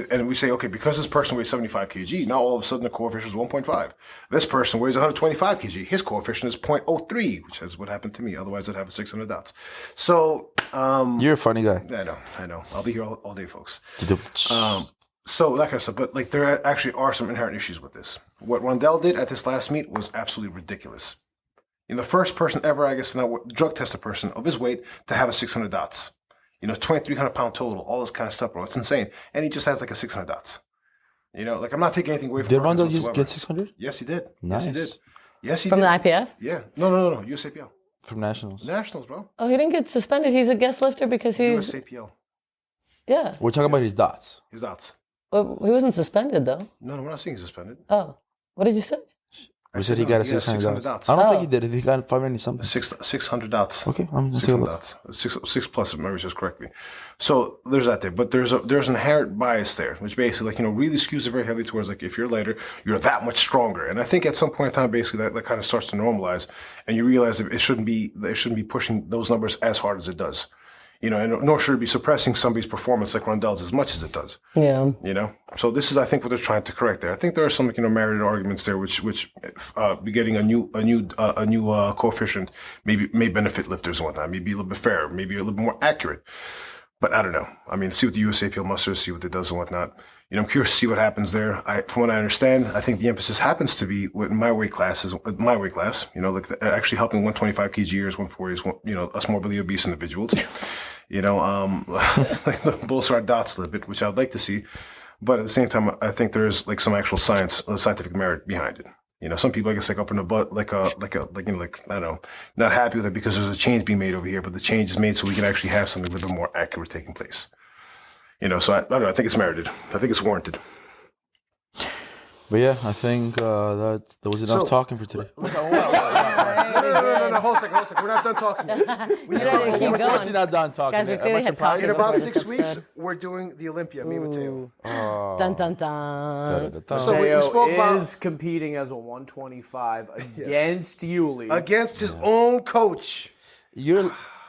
and we say, okay, because this person weighs 75 kg, now all of a sudden the coefficient is 1.5. This person weighs 125 kg, his coefficient is 0.03, which is what happened to me. Otherwise, I'd have 600 dots. So, You're a funny guy. I know. I'll be here all day, folks. You do- So that kind of stuff, but like there actually are some inherent issues with this. What Rondell did at this last meet was absolutely ridiculous. You know, the first person ever, I guess, now drug test a person of his weight to have a 600 dots. You know, 2,300 pound total, all this kind of stuff, bro. It's insane, and he just has like a 600 dots. You know, like I'm not taking anything away from. Did Perkins Rondo whatsoever. get 600 Yes, he did. Nice. Yes, he did. Yes, he From did. the IPF? Yeah. No. USAPL. from nationals? Nationals, bro. Oh, he didn't get suspended. He's a guest lifter because he's USAPL. yeah. We're talking about his dots. His dots. Well, he wasn't suspended though. No, we're not saying he's suspended. Oh, what did you say? We said he no, got a he got 600 600 dots. dots. I don't think Oh. he did. He got 590 something. 600 dots. Okay, I'm gonna take a 600 look. dots. Six plus, if memory just correct me. So there's that there, but there's an inherent bias there, which basically like really skews it very heavily towards like if you're lighter, you're that much stronger. And I think at some point in time, basically that kind of starts to normalize, and you realize that it shouldn't be pushing those numbers as hard as it does. You know, and nor should it be suppressing somebody's performance like Rondell's as much as it does. Yeah. You know, so this is, I think, what they're trying to correct there. I think there are some, merited arguments there, which be getting a new coefficient may benefit lifters and whatnot, maybe a little bit fairer, maybe a little bit more accurate. But I don't know. I mean, see what the USAPL musters, see what it does and whatnot. You know, I'm curious to see what happens there. From what I understand, I think the emphasis happens to be with my weight class. You know, like actually helping 125 kgers, 140s, us morbidly obese individuals. You know, like the bulls are dots a little bit, which I'd like to see. But at the same time, I think there's like some actual scientific merit behind it. You know, some people, I guess, like up in the butt, I don't know, not happy with it because there's a change being made over here, but the change is made so we can actually have something a little bit more accurate taking place. You know, so I don't know. I think it's merited. I think it's warranted. But yeah, I think that was enough So- talking for today. No, hold a second. We're not done talking yet. You gotta keep Of course, going. you're not done talking. Guys, we Am I clearly had surprised? In coffee about before 6 this weeks, episode. we're doing the Olympia, me and Mateo. Dun dun dun. So we Mateo spoke about- is competing as a 125 against Yuli. Against his own coach.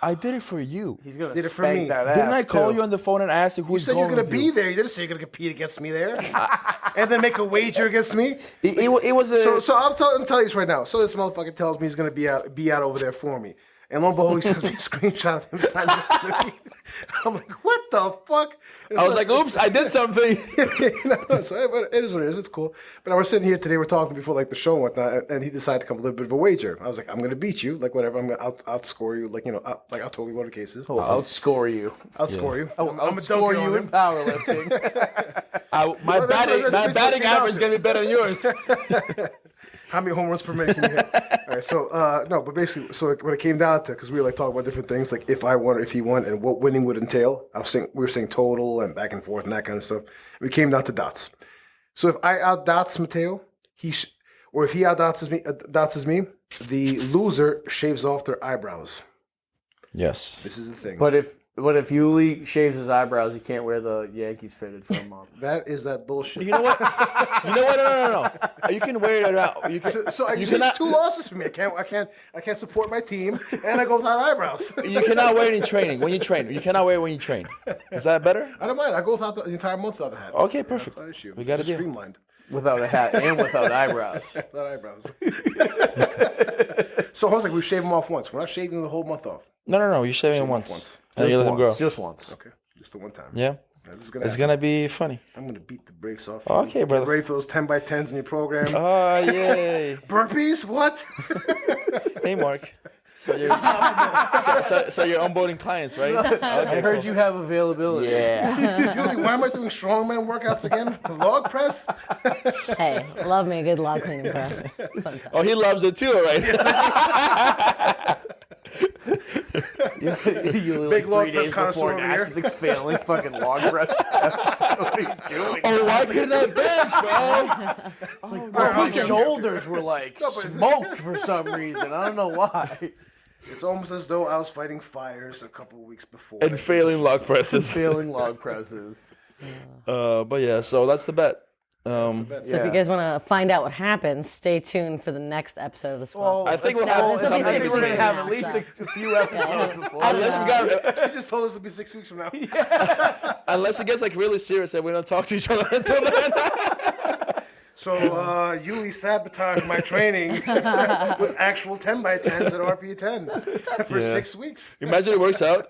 I did it for you. He's gonna Did it for spank me. that ass. Didn't I call too. you on the phone and ask you You who's said you're going going to with be you? there. You didn't say you're going to compete against me there. And then make a wager against me. It was a. So I'm telling you this right now. So this motherfucker tells me he's going to be out over there for me. And lo and behold, he sends me a screenshot of him signing the meet. I'm like, what the fuck? And I was like, oops, I did something. so it is what it is. It's cool. But I was sitting here today. We're talking before like the show and whatnot, and he decided to come with a little bit of a wager. I was like, I'm gonna beat you, like whatever. I'm gonna outscore you, like I'll totally what the case is. I'll outscore you. Outscore you. I'll outscore you in powerlifting. My that's batting me average is gonna be better than yours. How many home runs per minute can you hit? All right, so no, but basically, so when it came down to, because we were like talking about different things, like if I won or if he won, and what winning would entail. We were saying total and back and forth and that kind of stuff. We came down to dots. So if I outdots Mateo, or if he outdots me, the loser shaves off their eyebrows. Yes. This is the thing. But if Yuli shaves his eyebrows, he can't wear the Yankees fitted for a month. That is that bullshit. You know what? No. You can wear it out. You can. So You it's cannot. 2 losses for me. I can't support my team, and I go without eyebrows. You cannot wear it in training. When you train, you cannot wear it when you train. Is that better? I don't mind. I go without the entire month without the hat. Okay, perfect. That's not an issue. We got a Just deal. streamlined. Without a hat and without eyebrows. Without eyebrows. So I was like, we shave them off once. We're not shaving the whole month off. No. You're shaving it once. And you let them grow. Just once. Okay, just the one time. Yeah. This is It's happen. gonna be funny. I'm gonna beat the brakes off. Okay, you. brother. Get ready for those 10x10s in your program. Oh yay! Burpees? What? Hey, Mark. So you're so you're onboarding clients, right? I heard you have availability. Yeah. Yuli, why am I doing strongman workouts again? Log press? Hey, love me a good log cleaning press. It's fun time. Oh, he loves it too, all right? You Big like log 3 days press before connoisseur over Nats is like failing fucking log press steps. What are you doing? Oh, why couldn't I bench, bro? It's like, bro, my shoulders were like smoked for some reason. I don't know why. It's almost as though I was fighting fires a couple of weeks before. And failing log presses. Failing log presses. But yeah, so that's the bet. So if you guys want to find out what happens, stay tuned for the next episode of the squad. I think we'll No, have this will be I think we're gonna 6 have weeks at least now, a few episodes before. Unless we got, She just told us it'll be 6 weeks from now. unless it gets like really serious and we don't talk to each other until then. So Yuli sabotaged my training with actual 10x10s at RP10 for 6 weeks. Imagine it works out.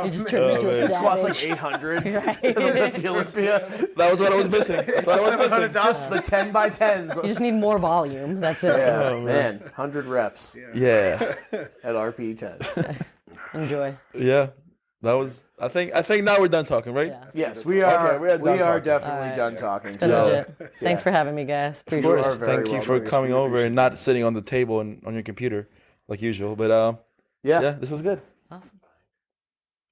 You just turned me into a Squats savage. like 800 Right. at the Olympia. That was what I was missing. That's what I was missing. Just the 10 by 10s. You just need more volume. That's it. Yeah, man, 100 reps Yeah. at RP 10. Enjoy. Yeah. That was. I think now we're done talking, right? Yeah. Yes, we are. Okay, we are done talking. Definitely Alright. done talking. Been So, legit. Thanks for having me, guys. Of Appreciate course. are very Thank you welcome. for coming over and not sitting on the table and on your computer like usual. But yeah, this was good. it. Awesome.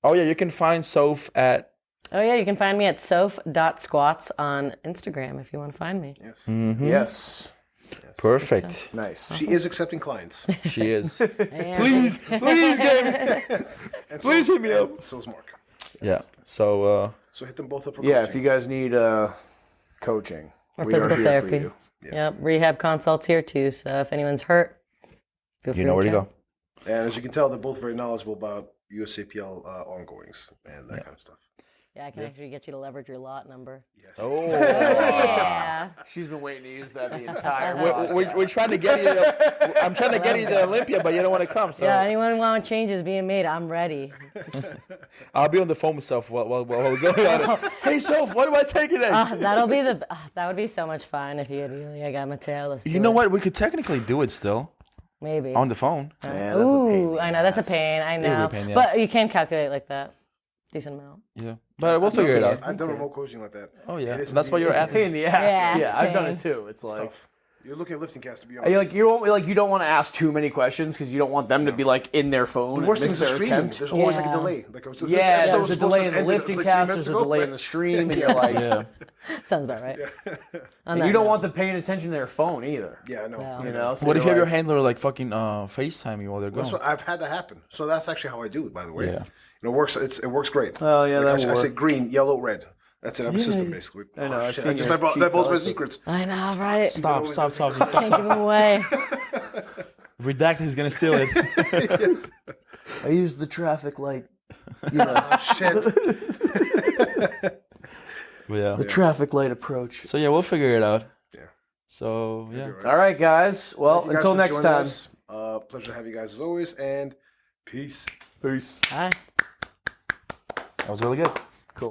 Oh yeah, you can find Soph at. Oh, yeah, you can find me at soph.squats on Instagram if you want to find me. yes, Perfect. nice. She is accepting clients. She is. And Please, Gabe. And Please hit me up. So is Mark. Yeah. So So hit them both up for Yeah, coaching. if you guys need coaching, Or we are physical here therapy. for you. Yep, rehab consults here too. So if anyone's hurt, feel free you know where to check. go. And as you can tell, they're both very knowledgeable about USAPL ongoings and that kind of stuff. Yeah, I can actually get you to leverage your lot number. Yes. Oh. Yeah. She's been waiting to use that the entire. We're trying to get you. I'm trying to get you to Olympia, but you don't want to come. So Yeah, anyone want changes being made, I'm ready. I'll be on the phone with Soph while we're going on it. Hey, Soph, what am I taking next? That'll be that would be so much fun if you had really, I got Mateo. Let's You do know it. what? We could technically do it still Maybe. on the phone. Man, that's a pain in Ooh, the I know that's a ass. pain. I would be a know, pain in the but ass. you can calculate like that, decent amount. Yeah, but we'll figure it out. I've done remote coaching like that. Oh yeah, It is that's why you're it's an Pain in athlete. the ass. Yeah, Yeah, it's I've done pain. it too. It's like. tough. You're looking at lifting cast to be honest. You don't want to ask too many questions because you don't want them to be like in their phone The and worst thing miss is the their streaming. attempt. There's always like a Yeah. delay. Like, Yeah, episode was there's a supposed delay to in the end lifting like 3 cast. minutes There's a ago, delay but- in the stream, and you're like, Yeah, Sounds about right. On and that you don't note. want them paying attention to their phone either. Yeah, I know. Yeah. You know. So what if you you're have your like- handler like fucking FaceTime you while they're That's going? what I've had that happen. So that's actually how I do it, by the way. Yeah. It works. It works great. Oh, yeah, Like, that I will say work. green, yellow, red. That's it. I have a system basically. I know, I've Shit, seen I just your that sheets blows my also. secrets. I know, right? Stop talking. Can't Stop. give him away. Redact. He's gonna steal it. I use the traffic light. You know, Shit. But yeah. the traffic light approach. So yeah, we'll figure it out. Yeah. So yeah. All right, guys. Well, Thank you guys until for next joining time. us. Pleasure to have you guys as always, and peace. Peace. Bye. That was really good.